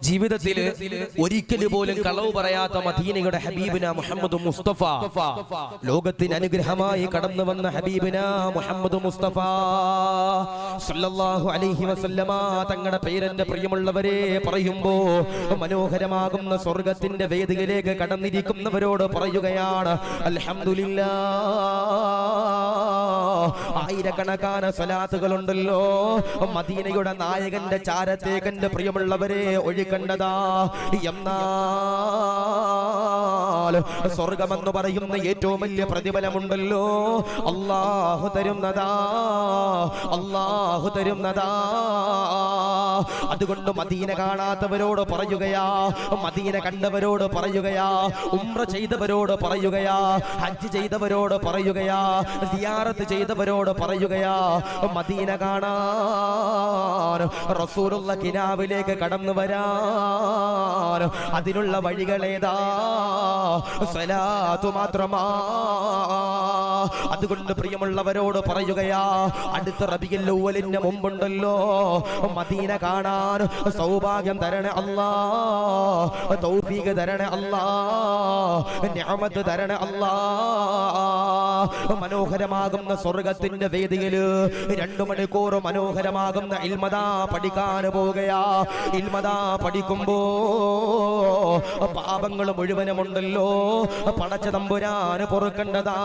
ജീവിതത്തിൽ ഒരിക്കലും പോലും കളവ് പറയാത്ത മദീനയുടെ ഹബീബിന മുഹമ്മദ് മുസ്തഫ, ലോകത്തിന് അനുഗ്രഹമായി കടന്നു വന്ന ഹബീബിന മുഹമ്മദ് മുസ്തഫ സല്ലല്ലാഹു അലൈഹി വസല്ലമ തങ്ങളുടെ പേരെന്റെ പ്രിയമുള്ളവരെ പറയുമ്പോ മനോഹരമാകുന്ന സ്വർഗത്തിന്റെ വേദിയിലേക്ക് കടന്നിരിക്കുന്നവരോട് പറയുകയാണ് അൽഹംദുലില്ലാഹ്. ആയിരക്കണക്കാന സ്വലാത്തുകളുണ്ടല്ലോ മദീനയുടെ നായകന്റെ ചാരത്തേക്ക് എന്റെ പ്രിയമുള്ളവരെ ഒഴുകേണ്ടതാ. എന്നാൽ സ്വർഗമെന്ന് പറയുന്ന ഏറ്റവും വലിയ പ്രതിഫലമുണ്ടല്ലോ, അല്ലാഹു തരുന്നതാ, അല്ലാഹു തരുന്നതാ. അതുകൊണ്ട് മദീന കാണാത്തവരോട് പറയുകയാ, മദീന കണ്ടവരോട് പറയുകയാ, ഉംറ ചെയ്തവരോട് പറയുകയാ, ഹജ്ജ് ചെയ്തവരോട് പറയുകയാ, സിയാറത്ത് ചെയ്തവരോട് പറയുകയാ, മദീന കാണാൻ റസൂലുള്ള കിനാവിലേക്ക് കടന്നു വരാൻ അതിനുള്ള വഴികളേതാ? സ്വലാത്തു മാത്രമാ. അതുകൊണ്ട് പ്രിയമുള്ളവരോട് പറയുകയാ, അടുത്ത റബീഉൽ അവ്വലിന് മുമ്പുണ്ടല്ലോ മദീന കാണാൻ സൗഭാഗ്യം തരണേ അല്ലാ, തൗഫീഖ് തരണേ അല്ലാ, നിഅമത്ത് തരണേ അല്ലാ. മനോഹരമാകുന്ന സ്വർഗത്തിന്റെ വേദിയിൽ 2 മണിക്കൂർ മനോഹരമാകുന്ന ഇൽമദാ പഠിക്കാൻ പോവുകയാ. ഇൽമദാ പഠിക്കുമ്പോ പാപങ്ങൾ മുഴുവനുമുണ്ടല്ലോ പടച്ച തമ്പുരാന് പൊറുക്കേണ്ടതാ.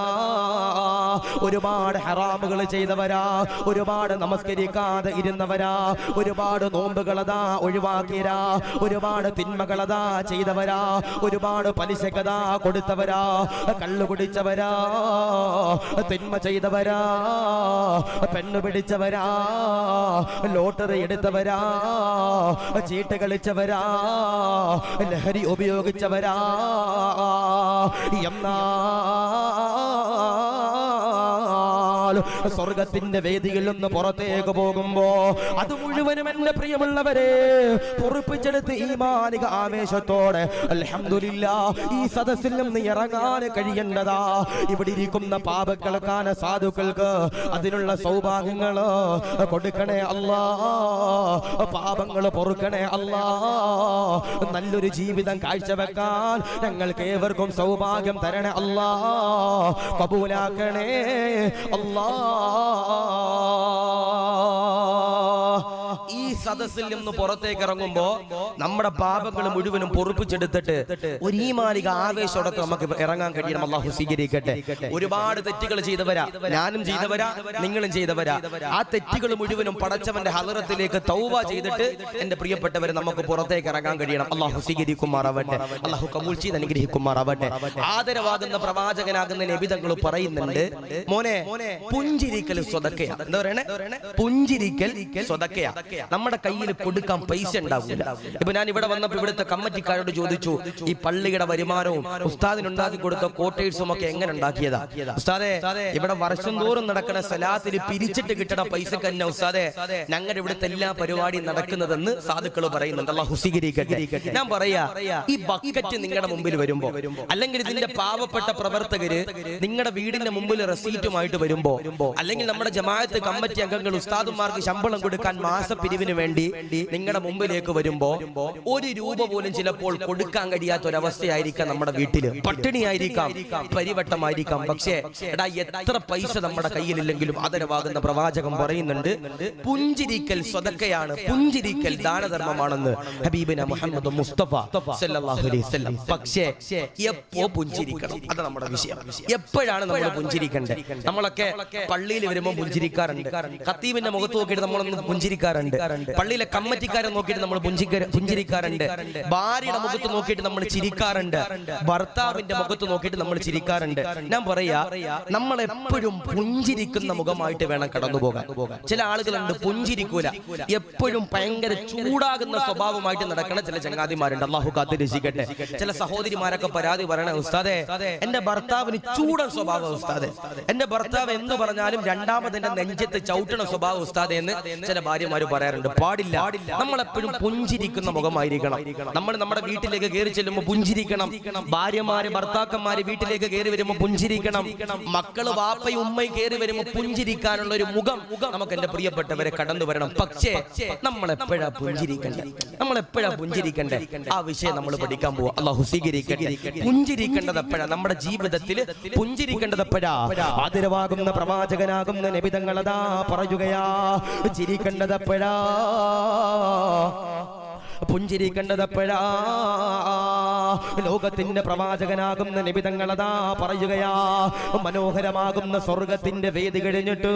ഒരുപാട് ഹറാമുകൾ ചെയ്തവരാ, ഒരുപാട് നമസ്കരിക്കാതെ ഇരുന്നവരാ, ഒരുപാട് നോമ്പുകളതാ ഒഴിവാക്കിയരാ, ഒരുപാട് തിന്മകളതാ ചെയ്തവരാ, ഒരുപാട് പലിശകതാ കൊടുത്തവരാ, കള്ളു കുടിച്ചവരാ, തിന്മ ചെയ്തവരാ, പെണ്ണു പിടിച്ചവരാ, ലോട്ടറി എടുത്തവരാ, ചീട്ട് കളിച്ചവരാ, ലഹരി ഉപയോഗിച്ചവരാ. സ്വർഗത്തിന്റെ വേദിയിൽ നിന്ന് പുറത്തേക്ക് പോകുമ്പോ അത് മുഴുവനും എന്റെ പ്രിയമുള്ളവരെ പൊറുപ്പിച്ചെടുത്ത് ഈമാനിക ആവേശത്തോടെ അൽഹംദുലില്ലാഹ് ഈ സദസ്സിൽ നിന്ന് ഇറങ്ങാൻ കഴിയേണ്ടതാ. ഇവിടെ ഇരിക്കുന്ന പാപക്കൾക്കാന സാധുക്കൾക്ക് അതിനുള്ള സൗഭാഗ്യങ്ങൾ കൊടുക്കണേ അല്ലാ, പാപങ്ങൾ പൊറുക്കണേ അല്ലാ. നല്ലൊരു ജീവിതം കാഴ്ചവെക്കാൻ ഞങ്ങൾക്ക് ഏവർക്കും സൗഭാഗ്യം തരണേ അല്ലാ, കബൂലാക്കണേ അല്ലാ. ഈ സദസ്സിൽ നിന്ന് പുറത്തേക്ക് ഇറങ്ങുമ്പോ നമ്മുടെ പാപങ്ങൾ മുഴുവനും പൊറുപ്പിച്ചെടുത്തിട്ട് ഒരു ഈമാനിക ആവേശത്തോടെ നമുക്ക് ഇറങ്ങാൻ കഴിയണം. അല്ലാഹു സ്വീകരിക്കട്ടെ. ഒരുപാട് തെറ്റുകൾ ചെയ്തവരാ, ഞാനും ചെയ്തവരാ, നിങ്ങളും ചെയ്തവരാ. ആ തെറ്റുകൾ മുഴുവനും പടച്ചവന്റെ ഹളറത്തിലേക്ക് തൗബ ചെയ്തിട്ട് എന്റെ പ്രിയപ്പെട്ടവരെ നമുക്ക് പുറത്തേക്ക് ഇറങ്ങാൻ കഴിയണം. അല്ലാഹു സ്വീകരിക്കുമാറാവട്ടെ, അല്ലാഹു കബൂൽ ചെയ്ത് അനുഗ്രഹിക്കുമാറാവട്ടെ. ആദരവാകുന്ന പ്രവാചകനാകുന്ന നബി തങ്ങൾ പറയുന്നുണ്ട്, മോനെ പുഞ്ചിരിക്കൽ സ്വതക്കയാ. എന്താ പറയണേ? പുഞ്ചിരിക്കൽ സ്വതക്കയാ. നമ്മുടെ കയ്യിൽ കൊടുക്കാൻ പൈസ ഉണ്ടാവില്ല. ഇപ്പൊ ഞാൻ ഇവിടെ വന്നപ്പോ ഇവിടുത്തെ കമ്മിറ്റിക്കാരോട് ചോദിച്ചു, ഈ പള്ളിയുടെ വരുമാനവും ഉസ്താദിനുണ്ടാക്കി കൊടുത്ത കോട്ടേഴ്സും ഒക്കെ എങ്ങനെ ഉണ്ടാക്കിയതാ? ഉസ്താദെ, ഇവിടെ വർഷം തോറും നടക്കുന്ന സലാത്തിൽ പിരിച്ചിട്ട് കിട്ടണ പൈസക്ക് തന്നെ ഉസ്താദെ ഞങ്ങളുടെ ഇവിടുത്തെ എല്ലാ പരിപാടിയും നടക്കുന്നതെന്ന് സാധുക്കൾ പറയുന്നുണ്ട്. അല്ലാഹു സ്വീകരിക്കട്ടെ. ഞാൻ പറയാ, ഈ ബക്കറ്റ് നിങ്ങളുടെ മുമ്പിൽ വരുമ്പോ, അല്ലെങ്കിൽ ഇതിന്റെ പാവപ്പെട്ട പ്രവർത്തകര് നിങ്ങളുടെ വീടിന്റെ മുമ്പിൽ റെസീറ്റുമായിട്ട് വരുമ്പോ, അല്ലെങ്കിൽ നമ്മുടെ ജമാഅത്ത് കമ്മിറ്റി അംഗങ്ങൾ ഉസ്താദുമാർക്ക് ശമ്പളം കൊടുക്കാൻ മാസപ്പിരിവിന് വേണ്ടി നിങ്ങളുടെ മുമ്പിലേക്ക് വരുമ്പോ 1 രൂപ പോലും ചിലപ്പോൾ കൊടുക്കാൻ കഴിയാത്ത ഒരവസ്ഥയായിരിക്കാം. നമ്മുടെ വീട്ടില് പട്ടിണിയായിരിക്കാം, പരിവട്ടമായിരിക്കാം. പക്ഷേ എടാ, എത്ര പൈസ നമ്മുടെ കയ്യിലില്ലെങ്കിലും ആദരവാകുന്ന പ്രവാചകൻ പറയുന്നുണ്ട്, പുഞ്ചിരിക്കൽ സ്വതക്കയാണ്, പുഞ്ചിരിക്കൽ ദാനധർമ്മമാണെന്ന് ഹബീബിന മുഹമ്മദ് മുസ്തഫ സല്ലല്ലാഹു അലൈഹി വസല്ലം. പക്ഷേ എപ്പോ പുഞ്ചിരിക്കണം? അത് നമ്മുടെ വിഷയം. എപ്പോഴാണ് നമ്മൾ പുഞ്ചിരിക്കേണ്ടത്? നമ്മളൊക്കെ പള്ളിയിൽ വരുമ്പോൾ പുഞ്ചിരിക്കാറുണ്ട്, ഖത്തീബിന്റെ മുഖത്ത് നോക്കിയിട്ട് നമ്മളൊന്ന് പുഞ്ചിരിക്കാറുണ്ട്, പള്ളിയിലെ കമ്മിറ്റിക്കാരെ നോക്കിയിട്ട് നമ്മൾ പുഞ്ചിരിക്കാറുണ്ട്, ഭാര്യയുടെ മുഖത്ത് നോക്കിയിട്ട് നമ്മൾ ചിരിക്കാറുണ്ട്, ഭർത്താവിന്റെ മുഖത്ത് നോക്കിയിട്ട് നമ്മൾ ചിരിക്കാറുണ്ട്. ഞാൻ പറയാ, നമ്മൾ എപ്പോഴും പുഞ്ചിരിക്കുന്ന മുഖമായിട്ട് വേണം കടന്നു പോകാൻ. ചില ആളുകളുണ്ട് പുഞ്ചിരിക്കൂല, എപ്പോഴും ഭയങ്കര ചൂടാകുന്ന സ്വഭാവമായിട്ട് നടക്കുന്ന ചില ചങ്ങാതിമാരുണ്ട്. അല്ലാഹു കാത്ത് രക്ഷിക്കട്ടെ. ചില സഹോദരിമാരൊക്കെ പരാതി പറയണ, ഉസ്താദെ എന്റെ ഭർത്താവിന് ചൂടൻ സ്വഭാവം ഉസ്താദെ, എന്റെ ഭർത്താവ് എന്ന് പറഞ്ഞാലും രണ്ടാമതെന്റെ നെഞ്ചത്ത് ചവിട്ടണ സ്വഭാവം ഉസ്താദെ എന്ന് ചില ഭാര്യമാര് പറയാറുണ്ട്. പാടില്ല. നമ്മളെപ്പോഴും പുഞ്ചിരിക്കുന്ന മുഖമായിരിക്കണം. നമ്മൾ നമ്മുടെ വീട്ടിലേക്ക് കയറി ചെല്ലുമ്പോൾ പുഞ്ചിരിക്കണം. ഭാര്യമാര് ഭർത്താക്കന്മാര് വീട്ടിലേക്ക് കയറി വരുമ്പോൾ പുഞ്ചിരിക്കണം. മക്കള് വാപ്പയും ഉമ്മയും കയറി വരുമ്പോൾ പുഞ്ചിരിക്കാനുള്ള ഒരു മുഖം നമുക്ക് എന്റെ പ്രിയപ്പെട്ടവരെ കടന്നു വരണം. പക്ഷേ നമ്മളെപ്പോഴാ പുഞ്ചിരിക്കണ്ടേ? ആ വിഷയം നമ്മൾ പഠിക്കാൻ പോവാ. അല്ലാഹു സ്വീകരിക്കട്ടെ. പുഞ്ചിരിക്കേണ്ടത് എപ്പോഴാ? നമ്മുടെ ജീവിതത്തിൽ പുഞ്ചിരിക്കേണ്ടത് എപ്പോഴാ? ആദരവാകുന്ന പ്രവാചകനാകുന്ന നബി തങ്ങളതാ പറയുകയാ, ചിരിക്കേണ്ടത് എപ്പോഴാ? പുഞ്ചിരിക്കേണ്ടത് എപ്പോഴാ? ലോകത്തിന്റെ പ്രവാചകനാകുന്ന നബി തങ്ങളതാ പറയുകയാ, മനോഹരമാകുന്ന സ്വർഗത്തിന്റെ വേദി കഴിഞ്ഞിട്ട്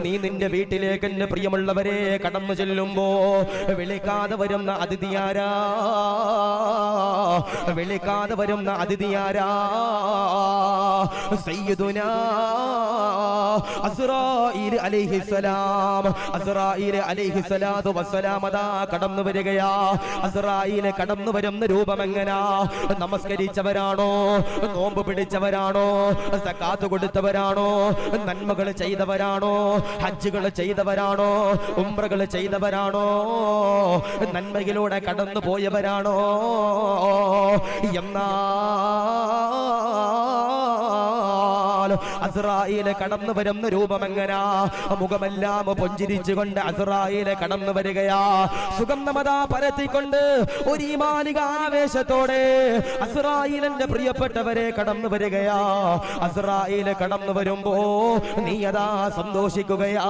നീ നിന്റെ വീട്ടിലേക്ക് എന്റെ പ്രിയമുള്ളവരെ കടന്നു ചെല്ലുമ്പോ വിളിക്കാതെ വരുന്ന അതിഥിയാരാ? വിളിക്കാതെ വരുന്ന അതിഥിയാരാ? സയ്യിദുനാ അസ്റായീൽ അലൈഹിസ്സലാം. അസ്റായീൽ അലൈഹിസ്സലാത്തു വസ്സലാം അതാ കടന്നു വരികയാ. അസ്റായീൽ കടന്നു വരുന്ന രൂപം എങ്ങനാ? നമസ്കരിച്ചവരാണോ? നോമ്പ് പിടിച്ചവരാണോ? സകാത്ത് കൊടുത്തവരാണോ? നന്മകൾ ചെയ്തവരാണോ? ഹജ്ജുകൾ ചെയ്തവരാണോ? ഉംറകൾ ചെയ്തവരാണോ? നന്മയിലൂടെ കടന്നു പോയവരാണോ? അസ്റായീൽ കടന്നു വരുന്ന രൂപം എങ്ങനാ? മുഖമെല്ലാം പുഞ്ചിരിച്ചുകൊണ്ട് അസ്റായീൽ കടന്നു വരികയാ. സുഗന്ധമതാ പരത്തിക്കൊണ്ട് ഒരു ഈമാനിക ആവേശത്തോടെ അസ്റായീലിന്റെ പ്രിയപ്പെട്ടവരെ കടന്നു വരികയാ. അസ്റായീൽ കടന്നു വരുമ്പോ നീ അതാ സന്തോഷിക്കുകയാ.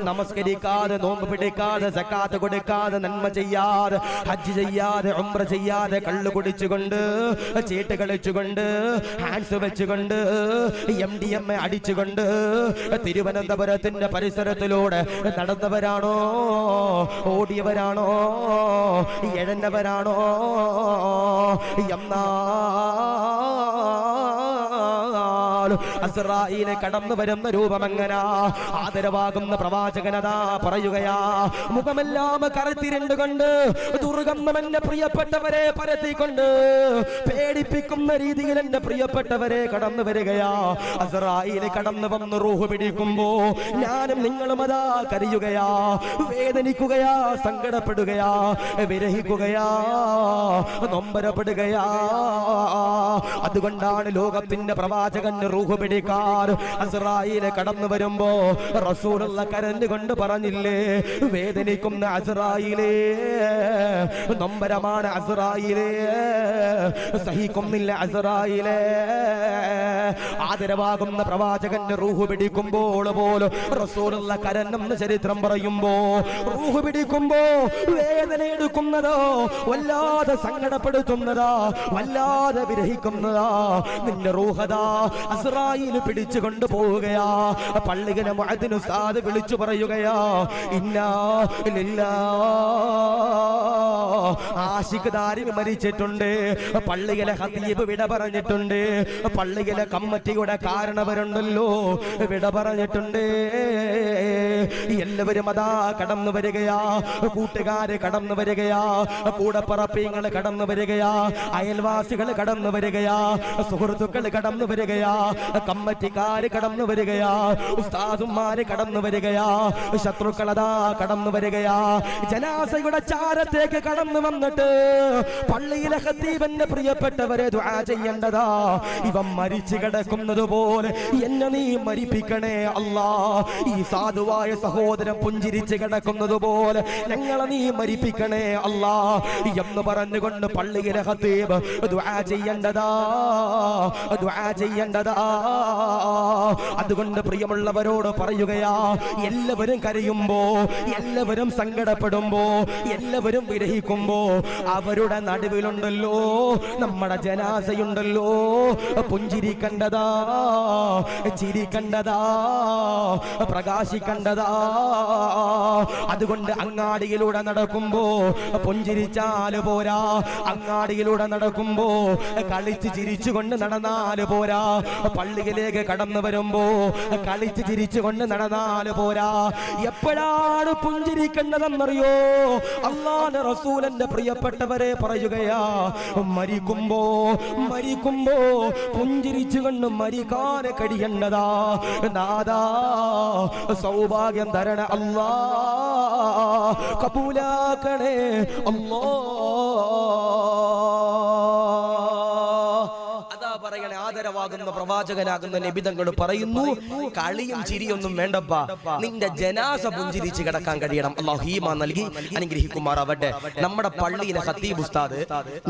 നമസ്കരിക്കാതെ, നോമ്പ് പിടിക്കാതെ, സകാത്ത് കൊടുക്കാതെ, നന്മ ചെയ്യാതെ, ഹജ്ജ് ചെയ്യാതെ, ഉംറ ചെയ്യാതെ, കള്ളു കുടിച്ചുകൊണ്ട്, ചീട്ട് കളിച്ചുകൊണ്ട്, ഹാൻസ് വെച്ചുകൊണ്ട്, MDMA അടിച്ചുകൊണ്ട് തിരുവനന്തപുരത്തിന്റെ പരിസരത്തിലൂടെ നടന്നവരാണോ? ഓടിയവരാണോ? എഴഞ്ഞവരാണോ? അസ്റായീൽ കടന്നു വരുന്ന രൂപം എങ്ങനാ? ആദരവാകുന്ന പ്രവാചകനതാ പറയുകയാ, മുഖമെല്ലാം കറുത്തിരണ്ടുകൊണ്ട് ദുർഗന്ധം എന്റെ പ്രിയപ്പെട്ടവരെ പരത്തിക്കൊണ്ട് പേടിപ്പിക്കുന്ന രീതിയിൽ എന്റെ പ്രിയപ്പെട്ടവരെ കടന്നു വരികയാ. അസ്റായീൽ കടന്നു വന്ന് റൂഹ് പിടിക്കുമ്പോ ഞാനും നിങ്ങളും അതാ കരയുകയാ, വേദനിക്കുകയാ, സങ്കടപ്പെടുകയാ, വിരഹിക്കുകയാ, നൊമ്പരപ്പെടുകയാ. അതുകൊണ്ടാണ് ലോകത്തിന്റെ പ്രവാചകൻ റൂഹ് പിടിക്കാൻ അസ്റായീൽ കടന്നു വരുമ്പോ റസൂലുള്ള കരഞ്ഞുകൊണ്ട് പറഞ്ഞില്ലേ, വേദനിക്കുന്ന അസ്റായീലേ, നൊമ്പരമാണ് അസ്റായീലേ, സഹിക്കുന്നില്ല അസ്റായീലേ. ആദരവാകുന്ന പ്രവാചകന്റെ റൂഹ് പിടിക്കുമ്പോൾ പോലും റസൂലുള്ള കരഞ്ഞെന്ന് ചരിത്രം പറയുമ്പോ, റൂഹ് പിടിക്കുമ്പോ വേദന എടുക്കുന്നതോ, വല്ലാതെ സങ്കടപ്പെടുത്തുന്നതാ, വല്ലാതെ വിരഹിക്കുന്നതാ. നിന്റെ റൂഹദാ അസ്റായീൽ പിടിച്ചു കൊണ്ടുപോവുകയാ. പള്ളിയിലെ മുഅദ്ദിൻ ഉസ്താദ് വിളിച്ചു പറയുകയാ, ഇന്നാ ലില്ലാഹ്. ആശിഖ്ദാരി മരിച്ചിട്ടുണ്ട്, പള്ളിയിലെ ഖതീബ് വിട പറഞ്ഞിട്ടുണ്ട്, പള്ളിയിലെ കമ്മിറ്റിയുടെ കാരണവരുണ്ടല്ലോ വിട പറഞ്ഞിട്ടുണ്ട്. എല്ലാവരും അതാ കടന്നു വരികയാ, കൂട്ടുകാര് കടന്നു വരികയാ, കൂടപ്പറപ്പീങ്ങൾ കടന്നു വരികയാ, അയൽവാസികൾ കടന്നു വരികയാ, സുഹൃത്തുക്കൾ കടന്നു വരികയാ, കമ്മിറ്റിക്കാര് കടന്നു വരികയാ, ഉസ്താദുമാര് കടന്നു വരികയാ, ശത്രുക്കളതാ കടന്നു വരികയാ. ജനാസയുടെ ചാരത്തേക്ക് കടന്നു വന്നിട്ട് പള്ളിയിലെ ഖതീബിന്റെ പ്രിയപ്പെട്ടവരെ ദുആ ചെയ്യേണ്ടതാ. ഇവൻ മരിച്ചു കിടക്കുന്നത് പോലെ എന്നെ നീ മരിപ്പിക്കണേ അല്ലാ. ഈ സാധുവായ സഹോദരൻ പുഞ്ചിരിച്ച് കിടക്കുന്നത് പോലെ ഞങ്ങളെ നീ മരിപ്പിക്കണേ അല്ലാ എന്ന് പറഞ്ഞുകൊണ്ട് പള്ളിയിലെ ഖതീബ് ദുആ ചെയ്യേണ്ടതാ, ദുആ ചെയ്യേണ്ടതാ. അതുകൊണ്ട് പ്രിയമുള്ളവരോട് പറയുകയാ, എല്ലാവരും കരയുമ്പോ, എല്ലാവരും സങ്കടപ്പെടുമ്പോ, എല്ലാവരും വിരഹിക്കുമ്പോ അവരുടെ നടുവിലുണ്ടല്ലോ നമ്മുടെ ജനാസയുണ്ടല്ലോ. പുഞ്ചിരിക്കണ്ടതാ, ചിരിക്കണ്ടതാ, പ്രകാശിക്കണ്ടതാ. അതുകൊണ്ട് അങ്ങാടിയിലൂടെ നടക്കുമ്പോ പുഞ്ചിരിച്ചാല് പോരാ, അങ്ങാടിയിലൂടെ നടക്കുമ്പോ കളിച്ച് ചിരിച്ചുകൊണ്ട് നടന്നാല് പോരാ, പള്ളിയിലേക്ക് കടന്നു വരുമ്പോ കളിച്ച് ചിരിച്ചുകൊണ്ട് നടന്നാല് പോരാ. എപ്പോഴാണ് പുഞ്ചിരിക്കേണ്ടതെന്നറിയോ? അല്ലാഹുവിന്റെ റസൂലിന്റെ പ്രിയപ്പെട്ടവരെ പറയുകയാ, മരിക്കുമ്പോ പുഞ്ചിരിച്ചുകൊണ്ട് മരിക്കാൻ കഴിയേണ്ടതാ. നാദാ സൗഭാഗ്യം തരണ അല്ലാ, കബൂലാക്കണേ അല്ലാ. പറയണേ, ആദരവാകുന്ന പ്രവാചകനാകുന്ന നബിതങ്ങൾ പറയുന്നു, കളിയും ചിരിയൊന്നും വേണ്ടപ്പാ, നിന്റെ ജനാസ പുഞ്ചിരിച്ച് കിടക്കാൻ കഴിയണം. അല്ലാഹു ഈമാൻ നൽകി അനുഗ്രഹിക്കുമാറാവട്ടെ. നമ്മുടെ പള്ളിയിലെ ഖത്തീബ് ഉസ്താദ്,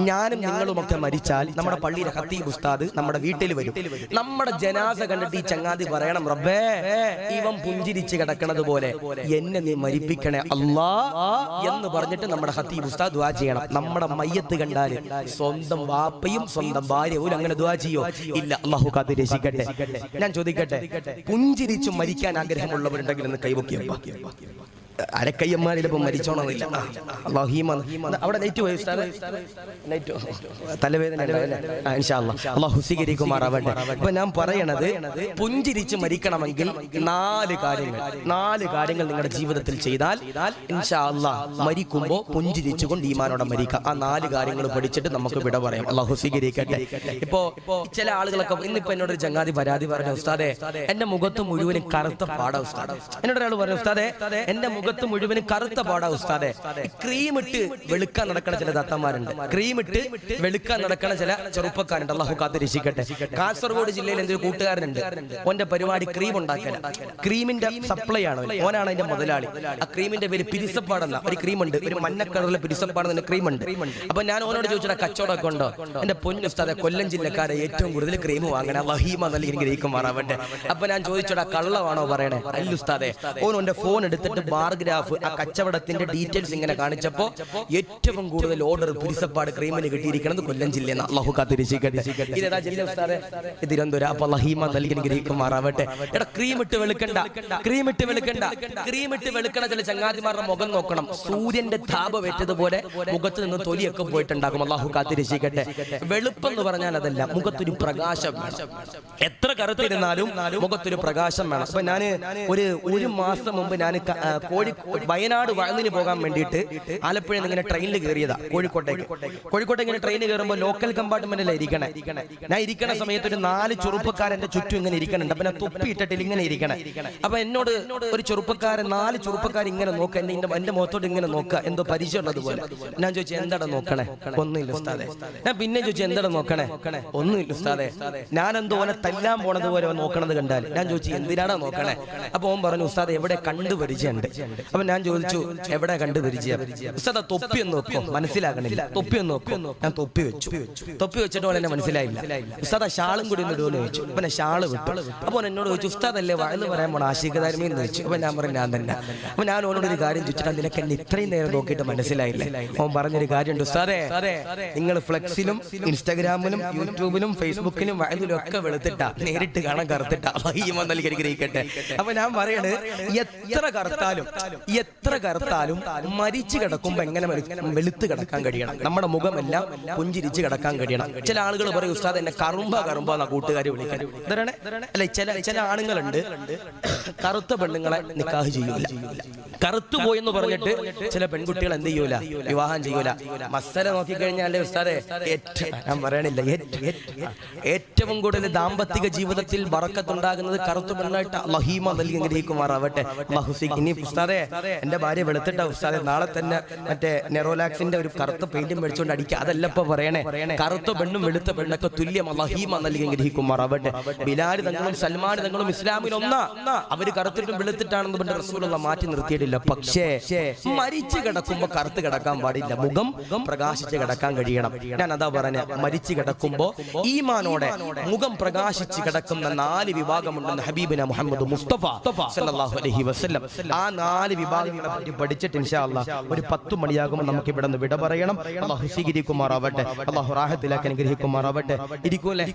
ഞാനും നിങ്ങളുമൊക്കെ മരിച്ചാൽ നമ്മുടെ പള്ളിയിലെ ഖത്തീബ് ഉസ്താദ് നമ്മുടെ വീട്ടിൽ വരും. നമ്മുടെ ജനാസ കണ്ടിട്ട് ഈ ചങ്ങാതി പറയണം, റബ്ബേ ഇവൻ പുഞ്ചിരിച്ച് കിടക്കണത് പോലെ എന്നെ നീ മരിപ്പിക്കണേ അല്ലാ എന്ന് പറഞ്ഞിട്ട് നമ്മുടെ ഖത്തീബ് ഉസ്താദ് ദുആ ചെയ്യണം. നമ്മുടെ മയ്യത്ത് കണ്ടാൽ സ്വന്തം വാപ്പയും സ്വന്തം ഭാര്യയും അങ്ങനെ ദുആ ചെയ്യോ? ഇല്ല. അല്ലാഹു കാത്ത് രക്ഷിക്കട്ടെ. ഞാൻ ചോദിക്കട്ടെ, പുഞ്ചിരിച്ചു മരിക്കാൻ ആഗ്രഹമുള്ളവരുണ്ടെങ്കിൽ എന്ന് കൈവക്കിയപ്പോ അരക്കയ്യന്മാരിലിപ്പോ മരിച്ചോണമെന്നില്ല. അവിടെ തലവേദന അല്ലാഹു സ്വീകരിക്കുമാറാവട്ടെ. അപ്പൊ ഞാൻ പറയണത്, പുഞ്ചിരിച്ച് മരിക്കണമെങ്കിൽ നാല് കാര്യങ്ങൾ നിങ്ങളുടെ ജീവിതത്തിൽ ചെയ്താൽ ഇൻഷാ അല്ലാഹ് മരിക്കുമ്പോ പുഞ്ചിരിച്ചുകൊണ്ട് ഈമാനോടെ മരിക്കാം. ആ 4 കാര്യങ്ങൾ പഠിച്ചിട്ട് നമുക്ക് വിട പറയാം. അല്ലാഹു സ്വീകരിക്കട്ടെ. ഇപ്പോ ചില ആളുകളൊക്കെ ഇന്നിപ്പോ എന്നോട് ഒരു ചങ്ങാതി പരാതി പറഞ്ഞു, ഉസ്താദേ എന്റെ മുഖത്ത് മുഴുവനും കറുത്ത പാടാ ഉസ്താദ്. എന്നോട് ഒരാൾ പറഞ്ഞു, ഉസ്താദേ എന്റെ മുഖത്ത് മുഴുവനും കറുത്ത പാടാ ഉസ്താദെ. ക്രീം ഇട്ട് വെളുക്കാൻ നടക്കണ ചില ദത്തന്മാരുണ്ട്, ക്രീം ഇട്ട് വെളുക്കാൻ നടക്കണ ചില ചെറുപ്പക്കാരുണ്ട്. അല്ലാഹു കാത്ത് രക്ഷിക്കട്ടെ. കാസർഗോഡ് ജില്ലയിൽ എന്റെ ഒരു കൂട്ടുകാരനുണ്ട്, ഓന്റെ പരിപാടി ക്രീം ഉണ്ടാക്കല. ക്രീമിന്റെ സപ്ലൈ ആണ്, ഓനാണ് അതിന്റെ മുതലാളി. ആ ക്രീമിന്റെ പേര് പിരിസപ്പാടെന്ന ഒരു ക്രീം ഉണ്ട്, ഒരു മഞ്ഞ കളറിലെ പിരിസപ്പാടെന്ന ക്രീം ഉണ്ട്. അപ്പൊ ഞാൻ ഓനോട് ചോദിച്ചാ കച്ചവടമൊക്കെ ഉണ്ടോ? എന്റെ പൊന്നു ഉസ്താദെ, കൊല്ലം ജില്ലക്കാരെ ഏറ്റവും കൂടുതൽ ക്രീം വാങ്ങണ വഹീമ നൽകി ഗ്രഹിക്കുമാറാവട്ടെ. അപ്പൊ ഞാൻ ചോദിച്ചോടാ, കള്ളമാണോ പറയണേ? അല്ല ഉസ്താദെ. ഓന്റെ ഫോൺ എടുത്തിട്ട് ബാർഗ്രാഫ് ആ കച്ചവടത്തിന്റെ ഡീറ്റെയിൽസ് ഇങ്ങനെ കാണിച്ചപ്പോ ഏറ്റവും കൂടുതൽ ഓർഡർ പിരിസപ്പാട് ക്രീമിന് കിട്ടിയിരിക്കുന്നത് കൊല്ലം ജില്ലയിൽ. അല്ലാഹു കാത്ത് രക്ഷിക്കട്ടെ. ഇതേതാ ജില്ല ഉസ്താദെ? തിരുവനന്തപുരം. അപ്പൊ വഹീമ നൽകി ഗ്രഹിക്കുമാറാവട്ടെ. എടാ, ക്രീം ഇട്ട് വെളുക്കണ്ട, ക്രീം ഇട്ട് വെളുക്കണ ചില ചങ്ങാതിമാരുടെ മുഖം നോക്കണം, സൂര്യന്റെ താപമേറ്റതുപോലെ മുഖത്ത് നിന്ന് തൊലിയൊക്കെ പോയിട്ടുണ്ടാകും. അല്ലാഹു കാത്ത് രക്ഷിക്കട്ടെ. വെളുപ്പെന്ന് പറഞ്ഞാൽ അതല്ല, മുഖത്തൊരു പ്രകാശം വേണം. എത്ര കറുത്തിരുന്നാലും മുഖത്തൊരു പ്രകാശം വേണം. അപ്പൊ ഞാൻ ഒരു മാസം മുമ്പ് ഞാൻ വയനാട് വഴന്നിന് പോകാൻ വേണ്ടിയിട്ട് ആലപ്പുഴയിൽ നിന്ന് ഇങ്ങനെ ട്രെയിനിൽ കയറിയതാ കോഴിക്കോട്ടേക്ക് ഇങ്ങനെ ട്രെയിൻ കയറുമ്പോൾ ലോക്കൽ കമ്പാർട്ട്മെന്റിലാണ് ഇരിക്കണേ. ഞാൻ ഇരിക്കണ സമയത്ത് ഒരു 4 ചെറുപ്പക്കാരന്റെ ചുറ്റും ഇങ്ങനെ ഇരിക്കണുണ്ട്. അപ്പൊ ഞാൻ തൊപ്പി ഇട്ടിട്ടില്ല, ഇങ്ങനെ ഇരിക്കണേ. അപ്പൊ എന്നോട് ഒരു ചെറുപ്പക്കാരൻ, 4 ചെറുപ്പക്കാർ ഇങ്ങനെ നോക്കുക, എന്റെ മുഖത്തോട്ട് ഇങ്ങനെ നോക്കുക, എന്തോ പരിചയമുള്ളത് പോലെ. ഞാൻ ചോദിച്ചു, എന്താടാ നോക്കണേ? ഒന്നുമില്ല ഉസ്താദെ. ഞാൻ പിന്നെ ചോദിച്ചു, എന്താടാ നോക്കണേ? ഒന്നുമില്ല ഉസ്താദെ. ഞാൻ എന്തോ ഓനെ തല്ലാൻ പോണത് പോലെ നോക്കണത് കണ്ടാൽ ഞാൻ ചോദിച്ചു, എന്തിനാടാ നോക്കണേ? അപ്പൊ ഓൻ പറഞ്ഞു, ഉസ്താദെ എവിടെ കണ്ടു പരിചയമുണ്ട്. അപ്പൊ ഞാൻ ചോദിച്ചു, എവിടെ കണ്ടു പരിചയം? ഉസ്താദ് തൊപ്പി ഒന്ന് നോക്കും, മനസ്സിലാകണില്ല. തൊപ്പി ഒന്ന് നോക്കും. ഞാൻ തൊപ്പി വെച്ചിട്ട് പോലെ എന്നെ മനസ്സിലായില്ല. ഉസ്താദ് ഷാളും കൂടി ഒന്ന് ഇടുമെന്ന് ചോദിച്ചു. അപ്പൊ ഞാൻ ഷാള് വിട്ടു. അപ്പൊ എന്നോട് ചോദിച്ചു, ഉസ്താദ് അല്ലേ വഴന്ന് പറയാൻ പോണ ആശികധാരമെന്ന് ചോദിച്ചു. അപ്പൊ ഞാൻ പറഞ്ഞു, ഞാൻ തന്നെ. അപ്പൊ ഞാൻ ഓനോട് ഒരു കാര്യം ചോദിച്ചിട്ട്, നിനക്ക് എന്നെ ഇത്രയും നേരം നോക്കിയിട്ട് മനസ്സിലായില്ലേ? ഓൻ പറഞ്ഞൊരു കാര്യമുണ്ട്, ഉസ്താദേ നിങ്ങൾ ഫ്ലെക്സിലും ഇൻസ്റ്റാഗ്രാമിലും യൂട്യൂബിലും ഫേസ്ബുക്കിലും വഴന്നിലും ഒക്കെ വെളുത്തിട്ടാ, നേരിട്ട് കാണാൻ കറുത്തിട്ടാ. ഗ്രഹിക്കട്ടെ. അപ്പൊ ഞാൻ പറയണ്, എത്ര കറുത്താലും മരിച്ചു കിടക്കുമ്പോ എങ്ങനെ വെളുത്ത് കിടക്കാൻ കഴിയണം? നമ്മുടെ മുഖമെല്ലാം പുഞ്ചിരിച്ച് കിടക്കാൻ കഴിയണം. ചില ആളുകൾ പറയും, ഉസ്താദ് എന്നെ കറുമ്പ എന്നാ കൂട്ടുകാർ വിളിക്കാൻ. അല്ലെ, ചില ആണുങ്ങളുണ്ട് കറുത്ത പെണ്ണുങ്ങളെ നിക്കാഹ് ചെയ്യൂല. കറുത്തു പോയെന്ന് പറഞ്ഞിട്ട് ചില പെൺകുട്ടികൾ എന്ത് ചെയ്യൂല? വിവാഹം ചെയ്യൂല. മസല നോക്കിക്കഴിഞ്ഞാൽ ഉസ്താദെ, ഞാൻ പറയണില്ല, ഏറ്റവും കൂടുതൽ ദാമ്പത്തിക ജീവിതത്തിൽ ബറക്കത്തുണ്ടാകുന്നത് കറുത്ത പെണ്ണായിട്ട് വഹീമ നൽകി ഗ്രഹിക്കുമാറാവട്ടെ. ഇനി ഉസ്താദെ എന്റെ ഭാര്യ വെളുത്തിട്ട ഉസ്താദെ, നാളെ തന്നെ മറ്റേ നെറോലാക്സിന്റെ ഒരു കറുത്ത പെയിന്റും മേടിച്ചുകൊണ്ട് അടിക്കുക. അതല്ല ഇപ്പൊ പറയണേ. കറുത്ത പെണ്ണും വെളുത്ത പെണ്ണൊക്കെ തുല്യം. വഹീമ നൽകി ഗ്രഹിക്കുമാറാവട്ടെ. ബിലാൽ തങ്ങളും സൽമാൻ തങ്ങളും ഇസ്ലാമിൽ ഒന്നാ. അവര് കറുത്തിട്ടും വെളുത്തിട്ടാണെന്ന് പറഞ്ഞ റസൂലുള്ള മാറ്റി നിർത്തിയിട്ടില്ല. പക്ഷേ മരിച്ചു കിടക്കുമ്പോ കറുത്ത് കിടക്കാൻ പാടില്ല, മുഖം പ്രകാശിച്ച് കിടക്കാൻ കഴിയണം. ഞാൻ അതാ പറഞ്ഞ, മരിച്ചു കിടക്കുമ്പോ ഈമാനോടെ മുഖം പ്രകാശിച്ച് കിടക്കുന്ന 4 വിഭാഗമുണ്ടെന്ന് ഹബീബിന മുഹമ്മദ് മുസ്തഫ സല്ലല്ലാഹു അലൈഹി വസല്ലം. ആ 4 വിഭാഗങ്ങളെ പറ്റി പഠിച്ചിട്ട് ഇൻഷാ അല്ലാഹ് ഒരു 10 മണിയാകുമ്പോൾ നമുക്ക് ഇവിടെ നിന്ന് വിട പറയണം. അല്ലാഹു സ്വീകരിക്കുമാറാവട്ടെ. അല്ലാഹു റാഹത്തിലാക്കി അനുഗ്രഹിക്കുമാറാവട്ടെ. ഇരിക്കൂലേ?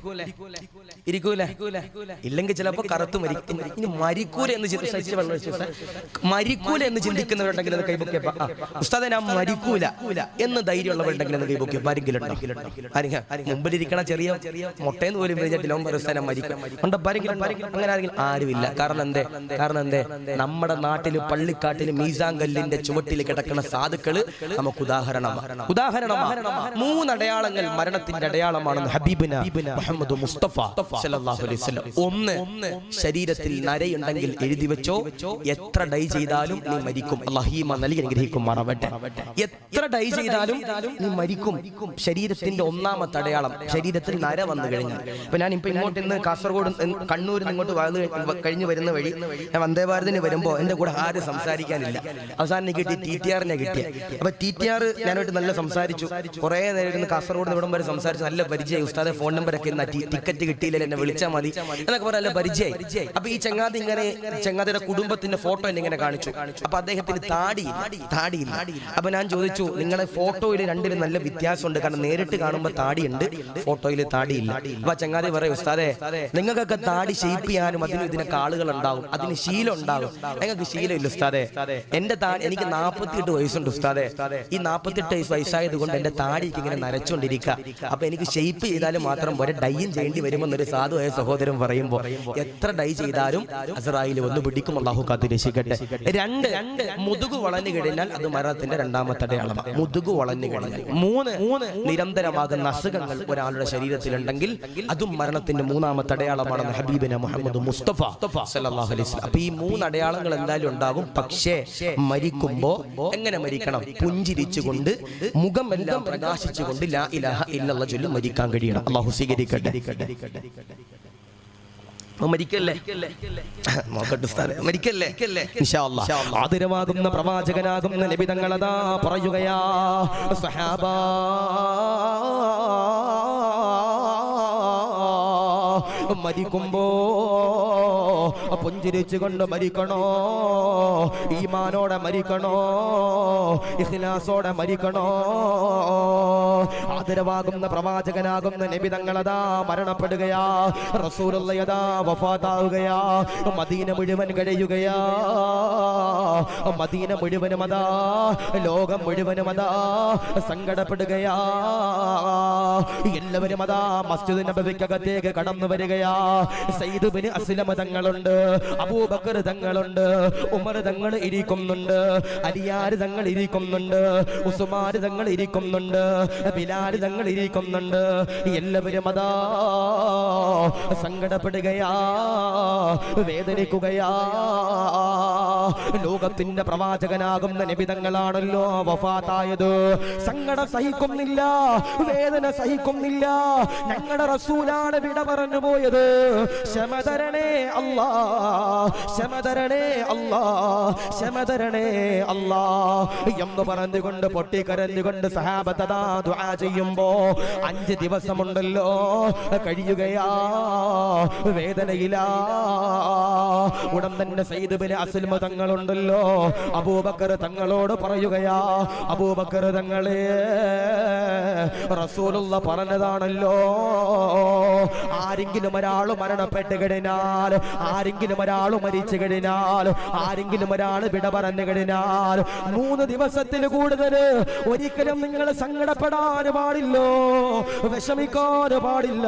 ഇല്ലെങ്കിൽ ചിലപ്പോൾ കറുത്തു മരിക്കും. ഇനി മരിക്കൂല എന്ന് മരിക്കൂല എന്ന് ചിന്തിക്കുന്നവരുണ്ടെങ്കിൽ അത് കൈബുക്കെ. ഉസ്താദേ ഞാൻ മരിക്കൂല എന്ന് ധൈര്യമുള്ളവരുണ്ടെങ്കിൽ അത് കൈബുക്കെ. മുമ്പിലിരിക്കണ ചെറിയ മുട്ടയെന്ന് പോലും വിളിച്ചിട്ടില്ല മരിക്കും. അങ്ങനെ ആരുമില്ല. കാരണം എന്തേ നമ്മുടെ നാട്ടില് പള്ളിക്കാട്ടില് മീസാങ്കല്ലിന്റെ ചുവട്ടിൽ കിടക്കുന്ന സാധുക്കള് നമുക്ക് ഉദാഹരണമാണ്. 3 അടയാളങ്ങൾ മരണത്തിന്റെ അടയാളമാണെന്ന് ഹബീബിന മുഹമ്മദ് മുസ്തഫ സല്ലല്ലാഹു അലൈഹി വസല്ലം. 1, ശരീരത്തിൽ നരയുണ്ടെങ്കിൽ എഴുതി വെച്ചോ, എത്ര ഡൈ ചെയ്താലും നീ മരിക്കും. അല്ലാഹീമ നൽകി അനുഗ്രഹിക്കുമാറാവട്ടെ. എത്ര ഡൈ ചെയ്താലും നീ മരിക്കും. ശരീരത്തിന്റെ 1ാമത്തെ അടയാളം, ശരീരത്തിൽ നര വന്നു കഴിഞ്ഞാൽ. ഇപ്പൊ ഞാൻ ഇപ്പൊ ഇങ്ങോട്ട് ഇന്ന് കാസർഗോഡ് കണ്ണൂരിൽ നിന്ന് ഇങ്ങോട്ട് കഴിഞ്ഞു വരുന്ന വഴി ഞാൻ വന്ദേ ഭാരതിന് വരുമ്പോ എന്റെ കൂടെ ആരും സംസാരിക്കാനില്ല. അവസാനം കിട്ടി TTR-നെ കിട്ടിയ. അപ്പൊ TTR ഞാനായിട്ട് നല്ല സംസാരിച്ചു. കുറെ നേരം ഇരുന്ന് കാസർഗോഡ് ഇവിടം വരെ സംസാരിച്ചു. നല്ല പരിചയം. ഉസ്താദെ ഫോൺ നമ്പറൊക്കെ ടിക്കറ്റ് കിട്ടിയില്ല, എന്നെ വിളിച്ചാൽ മതി എന്നൊക്കെ പറയാൻ നല്ല പരിചയം. അപ്പൊ ഈ ചങ്ങാതിയുടെ കുടുംബത്തിന്റെ ഫോട്ടോ എന്നെ ഇങ്ങനെ കാണിച്ചു. അപ്പൊ അദ്ദേഹത്തിന് താടിയില്ല. അപ്പൊ ഞാൻ ചോദിച്ചു, നിങ്ങളെ ഫോട്ടോയിൽ രണ്ടിലും നല്ല വ്യത്യാസമുണ്ട്. കാരണം നേരിട്ട് കാണുമ്പോ താടിയുണ്ട്, ഫോട്ടോയിൽ താടിയില്ല. അപ്പൊ ചങ്ങാതി പറയും, ഉസ്താദെ നിങ്ങൾക്കൊക്കെ താടി ഷെയ്പ്പ് ചെയ്യാനും അതിനും ഇതിനൊക്കെ ആളുകൾ ഉണ്ടാവും, അതിന് ശീലം ഉണ്ടാവും. നിങ്ങൾക്ക് ശീലമില്ല ഉസ്താദെ. എന്റെ താടി, എനിക്ക് 48 വയസ്സുണ്ട് ഉസ്താദെ. ഈ 48 വയസ്സായത് കൊണ്ട് എന്റെ താടിക്ക് ഇങ്ങനെ നരച്ചോണ്ടിരിക്കുക. അപ്പൊ എനിക്ക് ഷെയ്പ്പ് ചെയ്താലും മാത്രം ഒരു ഡൈയും ചെയ്യേണ്ടി വരുമെന്നൊരു സാധുവായ സഹോദരൻ പറയുമ്പോ എത്ര ഡൈ ചെയ്താലും അസ്റായിൽ ഒന്ന് പിടിക്കും. അല്ലാഹു കാത്ത് രക്ഷിക്കട്ടെ. 2, മുതുകു വളഞ്ഞു കഴിഞ്ഞാൽ അത് മരണത്തിന്റെ 2ാമത്തെ അടയാളമാണ്. മുതുകു വളഞ്ഞു കഴിഞ്ഞാൽ. 3, നിരന്തരമാകുന്ന അസുഖങ്ങൾ ഒരാളുടെ ശരീരത്തിലുണ്ടെങ്കിൽ അതും മരണത്തിന്റെ 3ാമത്തെ അടയാളമാണെന്ന് ഹബീബിന മുഹമ്മദ് മുസ്തഫ സല്ലല്ലാഹു അലൈഹി വസല്ലം. അപ്പൊ ഈ 3 അടയാളങ്ങൾ എന്തായാലും ഉണ്ടാകും. പക്ഷേ മരിക്കുമ്പോ എങ്ങനെ മരിക്കണം? പുഞ്ചിരിച്ചുകൊണ്ട്, മുഖം എല്ലാം പ്രകാശിച്ചുകൊണ്ട് ലാ ഇലാഹ ഇല്ലല്ലാഹ് ചൊല്ലി മരിക്കാൻ കഴിയണം. അല്ലാഹു സ്വീകരിക്കട്ടെ. മരിക്കല്ലേ ഇൻഷാ അല്ലാഹ്. ആദരവാകുന്ന പ്രവാചകനാകുന്ന നബി തങ്ങളതാ പറയുകയാ, സഹാബാ മരിക്കുമ്പോ പുഞ്ചിരിച്ചുകൊണ്ട് മരിക്കണോ, ഈമാനോടെ മരിക്കണോ, ഇഖ്ലാസോടെ മരിക്കണോ. ആദരവാകുന്ന പ്രവാചകനാകുന്ന നബി തങ്ങളതാ മരണപ്പെടുകയാ. റസൂലുള്ളാഹിയതാ വഫാത്താവുകയാ. മദീന മുഴുവൻ കഴിയുകയാ. മദീന മുഴുവനും അതാ, ലോകം മുഴുവനും അതാ സങ്കടപ്പെടുകയാ. എല്ലാവരും അതാ മസ്ജിദ് നബവിക്കകത്തേക്ക് കടന്നു വരികയാ. സയ്യിദ് ബിൻ അസ്ലമ തങ്ങളുണ്ട്, അബൂബക്കർ തങ്ങളുണ്ട്, ഉമർ തങ്ങൾ ഇരിക്കുന്നുണ്ട്, അലിയാർ തങ്ങൾ ഇരിക്കുന്നുണ്ട്, ഉസ്മാൻ തങ്ങൾ ഇരിക്കുന്നുണ്ട്, ബിലാൽ തങ്ങൾ ഇരിക്കുന്നുണ്ട്. എല്ലാവരും അതാ സങ്കടപ്പെടുകയാ, വേദനിക്കുകയാ. ലോകത്തിന്റെ പ്രവാചകനാകുന്ന നബി തങ്ങളാണല്ലോ വഫാത്തായത്. സങ്കടം സഹിക്കുന്നില്ല, വേദന സഹിക്കുന്നില്ല. ഞങ്ങളുടെ റസൂലാണ് വിട പറഞ്ഞു പോയത്. ക്ഷമതരണേ അല്ലാ, ക്ഷമതരണേ അല്ലാ, ക്ഷമതരണേ അല്ലാ എന്ന് പറഞ്ഞുകൊണ്ട് പൊട്ടിക്കരഞ്ഞുകൊണ്ട് സഹാബത്തതാ ദുആ ചെയ്യുമ്പോ 5 ദിവസമുണ്ടല്ലോ കഴിയുകയാ, വേദനയിലാ. ഉടൻ തന്നെ സയ്യിദ് ബിൻ അസ്ലമ തങ്ങളുണ്ടല്ലോ അബൂബക്കർ തങ്ങളോട് പറയുകയാ, അബൂബക്കർ തങ്ങളെ റസൂലുള്ള പറഞ്ഞതാണല്ലോ, ആരെങ്കിലും ഒരാൾ മരണപ്പെട്ട് കഴിഞ്ഞാൽ, ആരെങ്കിലും ഒരാൾ മരിച്ചു കഴിഞ്ഞാൽ, ആരെങ്കിലും ഒരാൾ വിട പറഞ്ഞു കഴിഞ്ഞാൽ 3 ദിവസത്തിൽ കൂടുതൽ ഒരിക്കലും നിങ്ങൾ സങ്കടപ്പെടാൻ പാടില്ലോ, വിഷമിക്കാൻ പാടില്ല,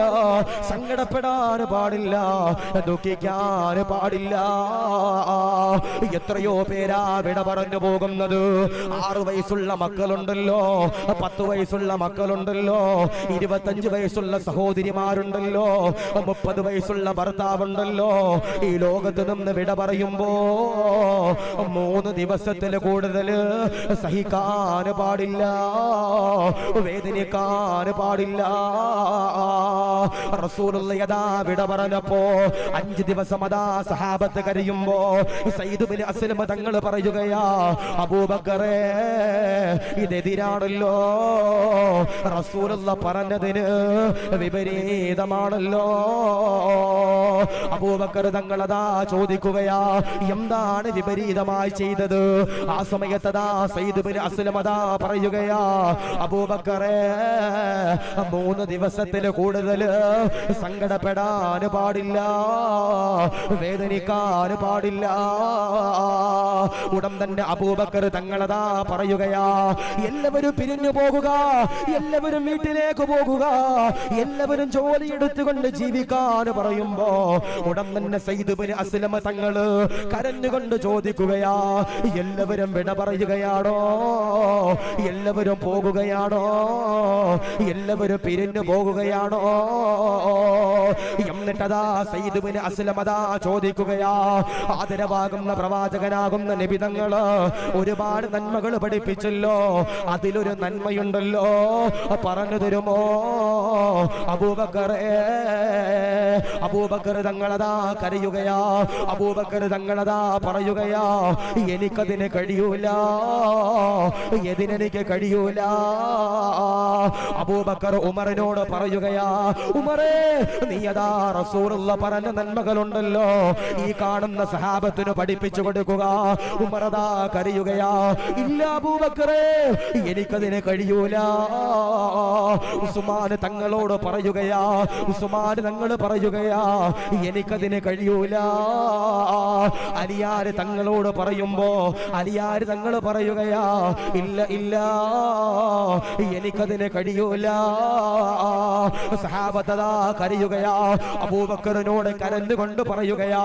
സങ്കടപ്പെടാൻ പാടില്ല, ദുഃഖിക്കാൻ പാടില്ല. എത്രയോ പേരാ വിട പറഞ്ഞു പോകുന്നത്. 6 വയസ്സുള്ള മക്കളുണ്ടല്ലോ, 10 വയസ്സുള്ള മക്കളുണ്ടല്ലോ, 25 വയസ്സുള്ള സഹോദരിമാരുണ്ടല്ലോ, 30 വയസ്സുള്ള ഭർത്താവുണ്ടല്ലോ. ഈ ലോകത്ത് നിന്ന് വിട പറയുമ്പോ 3 ദിവസത്തിൽ കൂടുതൽ സഹിക്കാൻ പാടില്ല, വേദനിക്കാൻ പാടില്ല. റസൂലുള്ളാഹി അതാ വിട പറഞ്ഞപ്പോ 5 ദിവസം അതാ സഹാബത്ത് കരയുമ്പോ സയ്യിദ് ബിൻ അസ്ലമ തങ്ങൾ തങ്ങൾ പറയുകയാ, അബൂബക്കറേ ഇതെതിരാണല്ലോ, റസൂലുള്ള പറഞ്ഞതിന് വിപരീതമാണല്ലോ. അബൂബക്കർ തങ്ങളതാ ചോദിക്കുകയാ, എന്താണ് വിപരീതമായി ചെയ്തത്? ആ സമയത്തതാ സയ്യിദ് ഇബ്നു അസ്ലമ പറയുകയാ, അബൂബക്കറേ 3 ദിവസത്തിൽ കൂടുതൽ സങ്കടപ്പെടാൻ പാടില്ല, വേദനിക്കാൻ പാടില്ല. ഉടൻ തന്നെ അബൂബക്കർ തങ്ങളതാ പറയുകയാ, എല്ലാവരും പിരിഞ്ഞു പോകുക, എല്ലാവരും വീട്ടിലേക്ക് പോകുക, എല്ലാവരും ജോലി എടുത്തുകൊണ്ട് ജീവിക്കാൻ പറയുമ്പോ ഉടൻ തന്നെ സയ്യിദ് ഇബ്നു അസ്ലമ തങ്ങള് കരഞ്ഞുകൊണ്ട് ചോദിക്കുകയാ, എല്ലാവരും വിട പറയുകയാണോ? എല്ലാവരും പോകുകയാണോ? എല്ലാവരും പിരിഞ്ഞു പോകുകയാണോ? എന്നിട്ടതാ സയ്യിദ് ഇബ്നു അസ്ലമ ചോദിക്കുകയാ, ആദരവാകുന്ന പ്രവാചകനാകുന്ന നബി തങ്ങള് ഒരുപാട് നന്മകൾ പഠിപ്പിച്ചല്ലോ, അതിലൊരു നന്മയുണ്ടല്ലോ, പറഞ്ഞു തരുമോ? അബൂബക്കറേ, അബൂബക്കർ തങ്ങളതാ കരയുകയാ, അബൂബക്കർ തങ്ങളതാ പറയുകയാ, എനിക്കതിന് കഴിയൂല, എതിനെനിക്ക് കഴിയൂല. അബൂബക്കർ ഉമറിനോട് പറയുകയാ, ഉമറേ നീയതാ റസൂലുള്ള പറഞ്ഞ നന്മകളുണ്ടല്ലോ ഈ കാണുന്ന സഹാബത്തിന് പഠിപ്പിച്ചു കൊടുക്കുക. ഉമറതാ കരയുകയാ, ഇല്ല അബൂബക്കറേ എനിക്കതിന് കഴിയൂല. ഉസ്മാൻ തങ്ങളോട് പറയുകയാ, ഉസ്മാൻ തങ്ങൾ പറയുകയാ, എനിക്കതിന് കഴിയൂല. അലിയാർ തങ്ങളോട് പറയുമ്പോ അലിയാർ തങ്ങൾ പറയുകയാ, ഇല്ല ഇല്ല എനിക്കതിന് കഴിയൂല. സഹാബത്തതാ കരയുകയാ, അബൂബക്കറിനോട് കരഞ്ഞുകൊണ്ട് പറയുകയാ,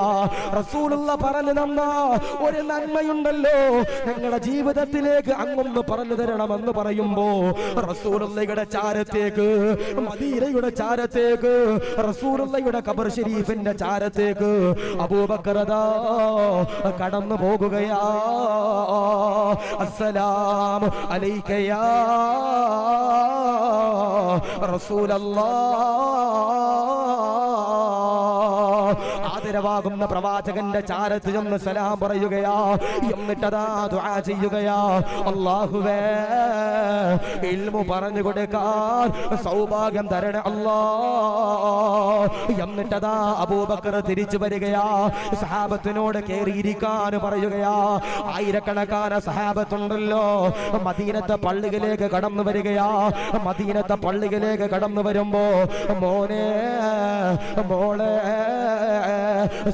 റസൂലുള്ള പറഞ്ഞു തന്ന ഒരു നന്മയുണ്ടല്ലോ, ഞങ്ങളുടെ ജീവിതത്തിലേക്ക് അങ്ങൊന്ന് പറഞ്ഞു തരണമെന്ന് പറയുമ്പോ റസൂലുള്ളയുടെ ചാരത്തേക്ക്, മദീനയുടെ ചാരത്തേക്ക്, റസൂലുള്ളയുടെ ഖബർ ഷരീഫിന്റെ ചാരത്തേക്ക് അബൂബക്കറതാ കടന്നു പോകുകയാ. അസ്സലാമു അലൈക യാ റസൂലല്ലാഹ്, ആദരവാകുന്ന പ്രവാചകന്റെ ചാരത്ത് ചെന്ന് സലാം പറയുകയാ. എന്നിട്ടതാ ദുആ ചെയ്യുകയാ, അല്ലാഹുവേ ഇൽമു പറഞ്ഞു കൊടുക്കാൻ സൗഭാഗ്യം തരണേ അല്ലാഹ്. എന്നിട്ടതാ അബൂബക്കർ തിരിച്ചു വരികയാ, സഹാബത്തിനോട് കേറിയിരിക്കാൻ പറയുകയാ. ആയിരക്കണക്കാന സഹാബത്തുണ്ടല്ലോ, മദീനത്തെ പള്ളിയിലേക്ക് കടന്നു വരികയാ. മദീനത്തെ പള്ളിയിലേക്ക് കടന്നു വരുമ്പോ മോനെ മോളെ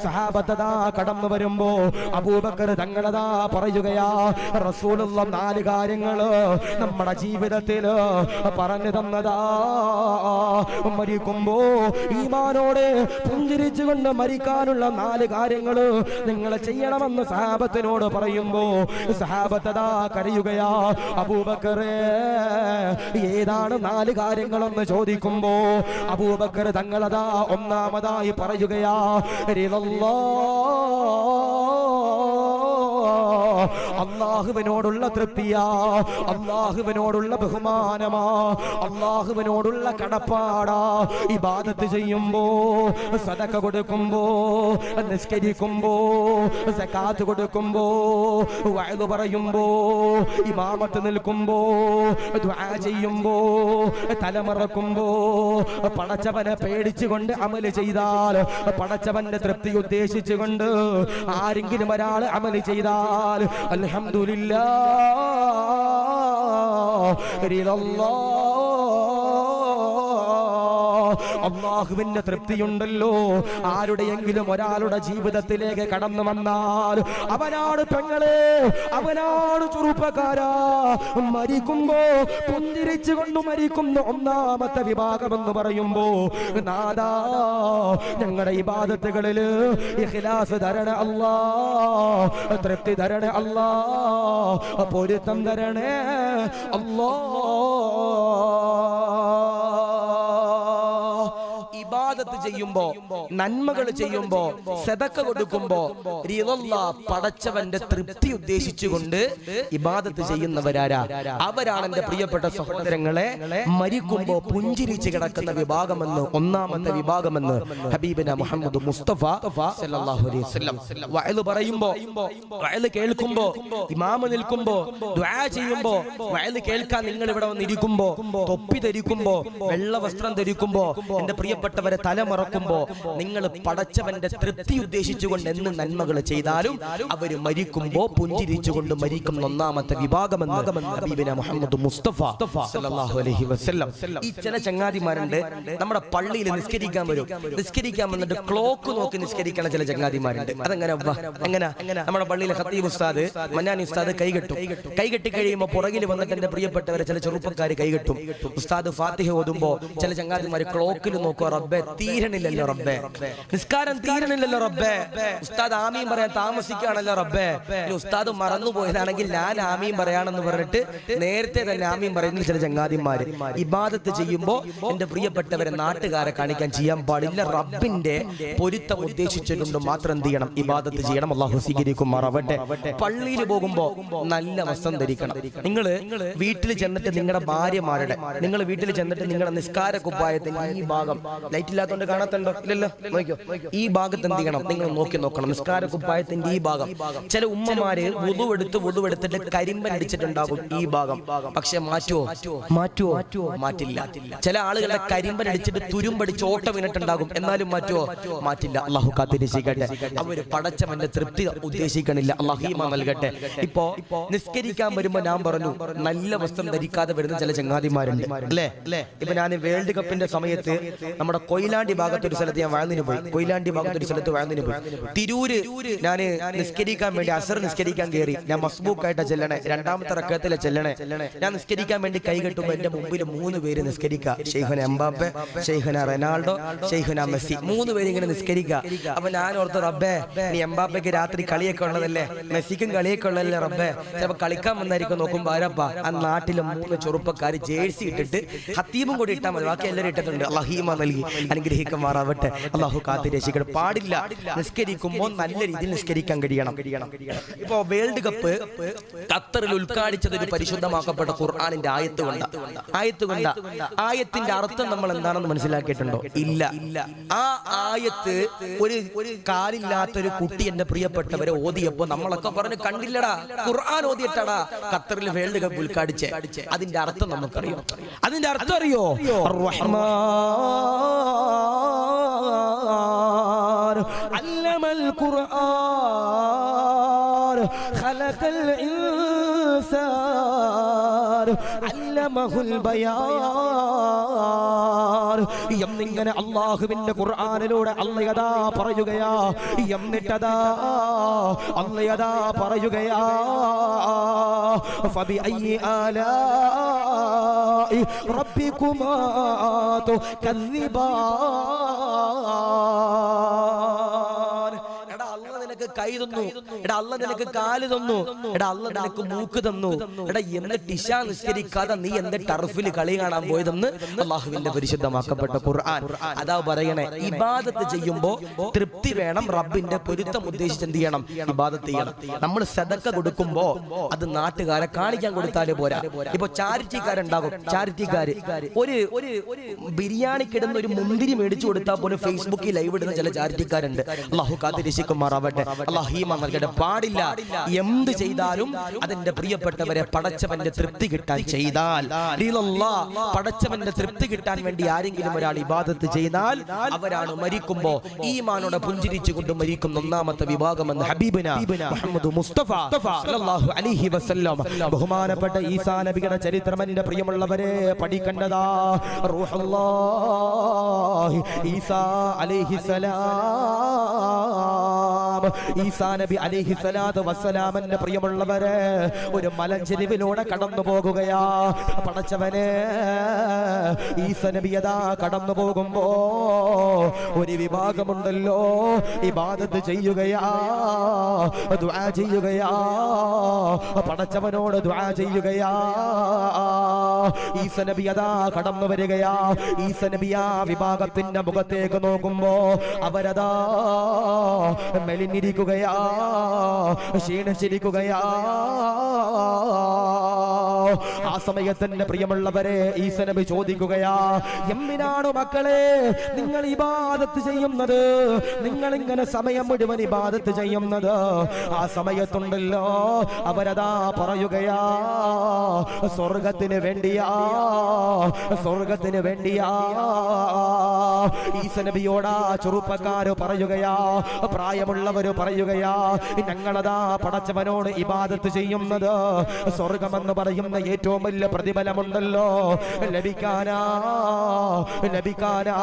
സഹാബത്തതാ കടന്നു വരുമ്പോ അബൂബക്കർ തങ്ങളതാ പറയുകയാ, റസൂലുള്ള 4 കാര്യങ്ങള് നമ്മുടെ ജീവിതത്തില് പറഞ്ഞു തന്നതാ. മരിക്കുമ്പോ ഈമാനോടെ പുഞ്ചിരിച്ചുകൊണ്ട് മരിക്കാനുള്ള 4 കാര്യങ്ങള് നിങ്ങൾ ചെയ്യണമെന്ന് സഹാബത്തിനോട് പറയുമ്പോ സഹാബത്തതാ കരയുകയാ. അബൂബക്കറേ ഏതാണ് 4 കാര്യങ്ങളെന്ന് ചോദിക്കുമ്പോ അബൂബക്കർ തങ്ങളതാ ഒന്നാമതായി പറയുകയാ, അല്ലാഹുവിനോടുള്ള തൃപ്തിയാ, അല്ലാഹുവിനോടുള്ള ബഹുമാനമാ, അല്ലാഹുവിനോടുള്ള കടപ്പാടാ. ഇബാദത്ത് ചെയ്യുമ്പോ, സദഖ കൊടുക്കുമ്പോ, നിസ്കരിക്കുമ്പോ, സകാത്ത് കൊടുക്കുമ്പോ, വഅദ് പറയുമ്പോ, ഇമാമത്ത് നിൽക്കുമ്പോ, ദുആ ചെയ്യുമ്പോ, തലമറക്കുമ്പോ, പടച്ചവനെ പേടിച്ചുകൊണ്ട് അമല് ചെയ്താൽ, പടച്ചവന്റെ തൃപ്തി ഉദ്ദേശിച്ചുകൊണ്ട് ആരെങ്കിലും ഒരാൾ അമല് ചെയ്താൽ അല്ലാഹുവിന്റെ തൃപ്തിയുണ്ടല്ലോ. ആരുടെയെങ്കിലും ഒരാളുടെ ജീവിതത്തിലേക്ക് കടന്നു വന്നാൽ അവനാണ് പെങ്ങളെ, അവനാണ് ചെറുപ്പക്കാരാ, മരിക്കുമ്പോ പുഞ്ചിരിച്ചുകൊണ്ട് മരിക്കുന്ന ഒന്നാമത്തെ വിഭാഗം എന്ന് പറയുമ്പോ നാദാ ഞങ്ങളുടെ ഇബാദത്തുകളില് ഇഖ്ലാസ് തരണേ അല്ലാഹ്, തൃപ്തി തരണേ അല്ലാഹ്, പൊരുത്തം തരണേ അല്ലാഹ്. ഇബാദത്ത് ചെയ്യുമ്പോ, നന്മകൾ ചെയ്യുമ്പോ, സദഖ കൊടുക്കുമ്പോ പടച്ചവന്റെ തൃപ്തി ഉദ്ദേശിച്ചുകൊണ്ട് ഇബാദത്ത് ചെയ്യുന്നവരാരാ? അവരാണ് എന്റെ പ്രിയപ്പെട്ട സഹോദരങ്ങളെ മരിക്കുമ്പോ പുഞ്ചിരിച്ച് കിടക്കുന്ന വിഭാഗമെന്ന്, ഒന്നാമത്തെ വിഭാഗമെന്ന് ഹബീബിന മുഹമ്മദ് മുസ്തഫ സല്ലല്ലാഹു അലൈഹി വസല്ലം. വഅദ് പറയുമ്പോ, വഅദ് കേൾക്കുമ്പോ, ഇമാമ നിൽക്കുമ്പോ, ദുആ ചെയ്യുമ്പോ, വഅദ് കേൾക്കാൻ നിങ്ങൾ ഇവിടെ വന്നിരിക്കുമ്പോ, തൊപ്പി ധരിക്കുമ്പോ, വെള്ള വസ്ത്രം ധരിക്കുമ്പോ, എന്റെ പ്രിയപ്പെട്ടവരെ തലമറക്കുമ്പോ, നിങ്ങൾ പടച്ചവന്റെ തൃപ്തി ഉദ്ദേശിച്ചുകൊണ്ട് എന്ന് നന്മകൾ ചെയ്താലും അവര് മരിക്കുമ്പോ പുഞ്ചിരിച്ചുകൊണ്ട് മരിക്കുന്ന ഒന്നാമത്തെ വിഭാഗമെന്ന് ഹബീബിന മുഹമ്മദ് മുസ്തഫ സല്ലല്ലാഹു അലൈഹി വസല്ലം. ഈ ചില ചങ്ങാതിമാരുണ്ട് നമ്മുടെ പള്ളിയിൽ നിസ്കരിക്കാൻ വരും, നിസ്കരിക്കാൻ വന്നിട്ട് ക്ലോക്ക് നോക്കി നിസ്കരിക്കണ ചില ചങ്ങാതിമാരുണ്ട്. അതെങ്ങനെ എങ്ങനെ? നമ്മുടെ പള്ളിയിലെ ഖത്തീബ് ഉസ്താദ്, മന്നാനി ഉസ്താദ് കൈകെട്ടി കഴിയുമ്പോൾ പുറകിൽ വന്നിട്ട് എന്റെ പ്രിയപ്പെട്ടവരെ ചില ചെറുപ്പക്കാർ കൈകെട്ടും. ഉസ്താദ് ഫാത്തിഹ ഓതുമ്പോ ചില ചങ്ങാതിമാര് ക്ലോക്കിൽ നോക്കുക, റബ്ബേ തീരണില്ലല്ലോ റബ്ബേ, നിസ്കാരം തീരണില്ലല്ലോ റബ്ബേ, ഉസ്താദ് ആമീൻ പറയാൻ താമസിക്കുകയാണല്ലോ റബ്ബേ. ഉസ്താദ് മറന്നുപോയതാണെങ്കിൽ ഞാൻ ആമീൻ പറയാണെന്ന് പറഞ്ഞിട്ട് നേരത്തെ തന്നെ ആമീൻ പറയുന്ന ചില ചങ്ങാതിമാര്. ഇബാദത്ത് ചെയ്യുമ്പോ എന്റെ പ്രിയപ്പെട്ടവരെ നാട്ടുകാരെ കാണിക്കാൻ ചെയ്യാൻ പാടില്ല. റബ്ബിന്റെ പൊരുത്തം ഉദ്ദേശിച്ചിട്ടുണ്ട് മാത്രം എന്ത് ചെയ്യണം? ഇബാദത്ത് ചെയ്യണം. അല്ലാഹു സ്വീകരിക്കുമാറാവട്ടെ. പള്ളിയിൽ പോകുമ്പോ നല്ല വസ്ത്രം ധരിക്കണം. നിങ്ങള് വീട്ടിൽ ചെന്നിട്ട് നിങ്ങളുടെ ഭാര്യമാരുടെ, നിങ്ങൾ വീട്ടിൽ ചെന്നിട്ട് നിങ്ങളുടെ നിസ്കാര കുപ്പായത്തിന്റെ ഈ ഭാഗം, ലൈറ്റ് ഇല്ലാത്തോണ്ട് കാണാത്തുണ്ടോ? ഇല്ലല്ലോ, നോക്കിയോ. ഈ ഭാഗത്ത് എന്ത് ചെയ്യണം? നിങ്ങൾ നോക്കണം. നിസ്കാര കുപ്പായത്തിന്റെ ഈ ഭാഗം, ചില ഉമ്മമാര് വുളുവെടുത്തിട്ട് കരിമ്പൻ അടിച്ചിട്ടുണ്ടാകും ഈ ഭാഗം. പക്ഷെ മാറ്റുവോ? മാറ്റില്ല. ചില ആളുകളുടെ കരിമ്പൻ അടിച്ചിട്ട് തുരുമ്പടിച്ച് ഓട്ട വീണിട്ടുണ്ടാകും, എന്നാലും മാറ്റില്ല. അള്ളാഹു കാത്തിരക്ഷിക്കട്ടെ. അവര് പടച്ചവന്റെ തൃപ്തി ഉദ്ദേശിക്കണില്ല. അള്ളാഹു ഈമാൻ നൽകട്ടെ. ഇപ്പോ നിസ്കരിക്കാൻ വരുമ്പോ ഞാൻ പറഞ്ഞു, നല്ല വസ്ത്രം ധരിക്കാതെ വരുന്ന ചില ചങ്ങാതിമാരുണ്ട് അല്ലേ? ഇപ്പൊ ഞാൻ വേൾഡ് കപ്പിന്റെ സമയത്ത് നമ്മുടെ കൊയിലാണ്ടി ഭാഗത്തൊരു സ്ഥലത്ത് ഞാൻ വാഴ്ന്നിന് പോയി. തിരൂര് ഞാൻ നിസ്കരിക്കാൻ വേണ്ടി അസർ നിസ്കരിക്കാൻ കയറി. ഞാൻ മസ്ബൂക്കായിട്ടാ ചെല്ലണേ, രണ്ടാമത്തെ റക്കഅത്തിലെ ചെല്ലണേ. ഞാൻ നിസ്കരിക്കാൻ വേണ്ടി കൈ കെട്ടുമ്പോ എന്റെ മുമ്പിൽ 3 പേര് നിസ്കരിക്കുക. ഷെയ്ഖുന എംബാപ്പെ, ഷെയ്ഖുന റൊണാൾഡോ, ഷെയ്ഖുന മെസ്സി, 3 പേര് ഇങ്ങനെ നിസ്കരിക്കുക. അപ്പൊ ഞാൻ ഓർത്ത്, റബ്ബേ നീ എംബാപ്പയ്ക്ക് രാത്രി കളിയൊക്കെ ഉള്ളതല്ലേ, മെസ്സിക്കും കളിയൊക്കെ ഉള്ളതല്ലേ റബ്ബേ, ചിലപ്പോ കളിക്കാൻ വന്നായിരിക്കും. നോക്കുമ്പോ ആരപ്പാ? ആ നാട്ടിലെ 3 ചെറുപ്പക്കാര് ജേഴ്സി ഇട്ടിട്ട് ഖത്തീബും കൂടി ഇട്ടാൽ മതി, ബാക്കി എല്ലാവരും ഇട്ടിട്ടുണ്ട്. അല്ലാഹു ഈമാൻ നൽകി അനുഗ്രഹിക്കുമാറാവട്ടെ. അല്ലാഹു കാത്തിരക്ഷിക്കട്ടെ. പാടില്ല, നിസ്കരിക്കുമ്പോൾ നല്ല രീതിയിൽ നിസ്കരിക്കാൻ കഴിയണം. ഇപ്പോ വേൾഡ് കപ്പ് ഖത്തറിൽ ഉദ്ഘാടിച്ചത് ഒരു പരിശുദ്ധമാക്കപ്പെട്ട ഖുർആനിന്റെ ആയത്ത് കൊണ്ട. ആയത്തിന്റെ അർത്ഥം നമ്മൾ എന്താണെന്ന് മനസ്സിലാക്കിയിട്ടുണ്ടോ? ഇല്ല. ആ ആയത്ത് ഒരു കാലില്ലാത്തൊരു കുട്ടി എന്റെ പ്രിയപ്പെട്ടവരെ ഓതിയപ്പോ നമ്മളൊക്കെ പറഞ്ഞു, കണ്ടില്ലടാ ഖുർആൻ ഓതിയിട്ടടാ ഖത്തറിൽ വേൾഡ് കപ്പ് ഉദ്ഘാടിച്ച്. അതിന്റെ അർത്ഥം നമുക്കറിയോ? അതിന്റെ അർത്ഥം അറിയോ? അല്ലമൽ ഖുർആൻ ഖലഖൽ ഇൻസാൻ അല്ലമഹുൽ ബയാൻ എന്നിങ്ങനെ അല്ലാഹുവിന്റെ ഖുർആനിലൂടെ അല്ലാഹു പറയുകയാ. എന്നിട്ടതാ അല്ലാഹു പറയുകയാ, ഫബിഅയ്യി ആലാഇ റബ്ബികുമാ തുകദ്ദിബാൻ. എടാ അല്ലാഹു നിനക്ക് കൈ തന്നു, എടാ അല്ലാഹു നിനക്ക് കാല് തന്നു, എടാ അല്ലാഹു നിനക്ക് മൂക്ക് തന്നു, എടാ എന്നിട്ട് ഇശാ നിസ്കരിക്കാതെ നീ എന്ത് ടർഫിൽ കളി കാണാൻ പോയതെന്ന് അല്ലാഹുവിന്റെ പരിശുദ്ധമാക്കപ്പെട്ട ഖുർആൻ അതാ പറയണേ. ഇബാദത്ത് ചെയ്യുമ്പോ തൃപ്തി വേണം, റബ്ബിന്റെ പൊരുത്തം ഉദ്ദേശിച്ച് എന്ത് ചെയ്യണം? ഇബാദത്ത് ചെയ്യണം. നമ്മൾ സദഖ കൊടുക്കുമ്പോ അത് നാട്ടുകാരെ കാണിക്കാൻ കൊടുത്താലേ പോരാ. ഇപ്പൊ ചാരിറ്റിക്കാരുണ്ടാകും, ചാരിറ്റിക്കാര് ഒരു ബിരിയാണിക്കിടുന്ന ഒരു മുന്തിരി മേടിച്ചു കൊടുത്താൽ പോലും ഫേസ്ബുക്കിൽ ലൈവ് ഇടുന്ന ചില ചാരിറ്റിക്കാരുണ്ട്. അല്ലാഹു കാത്തിരക്ഷിക്കുമാറാവട്ടെ. അല്ലാഹു ഈമാൻ നൽകട്ടെ. പാടില്ല. എന്ത് ചെയ്താലും അതിന്റെ പ്രിയപ്പെട്ടവരെ പടച്ചവന്റെ തൃപ്തി കിട്ടാൻ ചെയ്താൽ, പടച്ചവന്റെ തൃപ്തി കിട്ടാൻ വേണ്ടി ആരെങ്കിലും ഒരാൾ ഇബാദത്ത് ചെയ്താൽ അവരാണ് മരിക്കുമ്പോ ഈമാനോടെ പുഞ്ചിരിച്ചുകൊണ്ട് മരിക്കുന്ന ഒന്നാമത്തെ വിഭാഗമെന്ന് ഹബീബിന മുഹമ്മദ് മുസ്തഫ സല്ലല്ലാഹു അലൈഹി വസല്ലം. ബഹുമാനപ്പെട്ട ഈസാ നബിയുടെ ചരിത്രം എന്റെ പ്രിയമുള്ളവരെ പഠിക്കേണ്ടതാ. റൂഹുല്ലാഹി ഈസാ അലൈഹിസ്സലാം ഈസാ നബി അലൈഹിസ്സലാത്തു വസ്സലാമിന്റെ പ്രിയമുള്ളവരെ ഒരു മലഞ്ചെരിവിലൂടെ കടന്നു പോകുകയാ. പടച്ചവനെ, ഈസാ നബി അതാ കടന്നു പോകുമ്പോ ഒരു വിഭാഗമുണ്ടല്ലോ ഇബാദത്ത് ചെയ്യുകയാ, ദുആ ചെയ്യുകയാ, പടച്ചവനോട് ദുആ ചെയ്യുകയാ. ഈസാ നബി അതാ കടന്നു വരികയാ. ഈസാ നബി ആ വിഭാഗത്തിന്റെ മുഖത്തേക്ക് നോക്കുമ്പോ അവരതാ മെലിഞ്ഞിരിക്കുകയാ, ക്ഷീണിച്ചിരിക്കുകയാ. ആ സമയത്തിന്റെ പ്രിയമുള്ളവരെ ഈസാ നബി ചോദിക്കുകയാ, എന്തിനാണ് മക്കളെ നിങ്ങൾ ഇബാദത്ത് ചെയ്യുന്നത്? നിങ്ങൾ ഇങ്ങനെ സമയം മുഴുവൻ ഇബാദത്ത് ചെയ്യുന്നത്? ആ സമയത്തുണ്ടല്ലോ അവരതാ പറയുകയാ, സ്വർഗത്തിന് വേണ്ടിയാ, സ്വർഗത്തിന് വേണ്ടിയാ. ഈസാ നബിയോടാ ചെറുപ്പക്കാര് പറയുകയാ, പ്രായമുള്ളവര് പറയുകയാ, ഞങ്ങളതാ പടച്ചവനോട് ഇബാദത്ത് ചെയ്യുന്നത് സ്വർഗമെന്ന് പറയുന്ന ഏറ്റവും വലിയ പ്രതിഫലമുണ്ടല്ലോ ലഭിക്കാനാ, ലഭിക്കാനാ.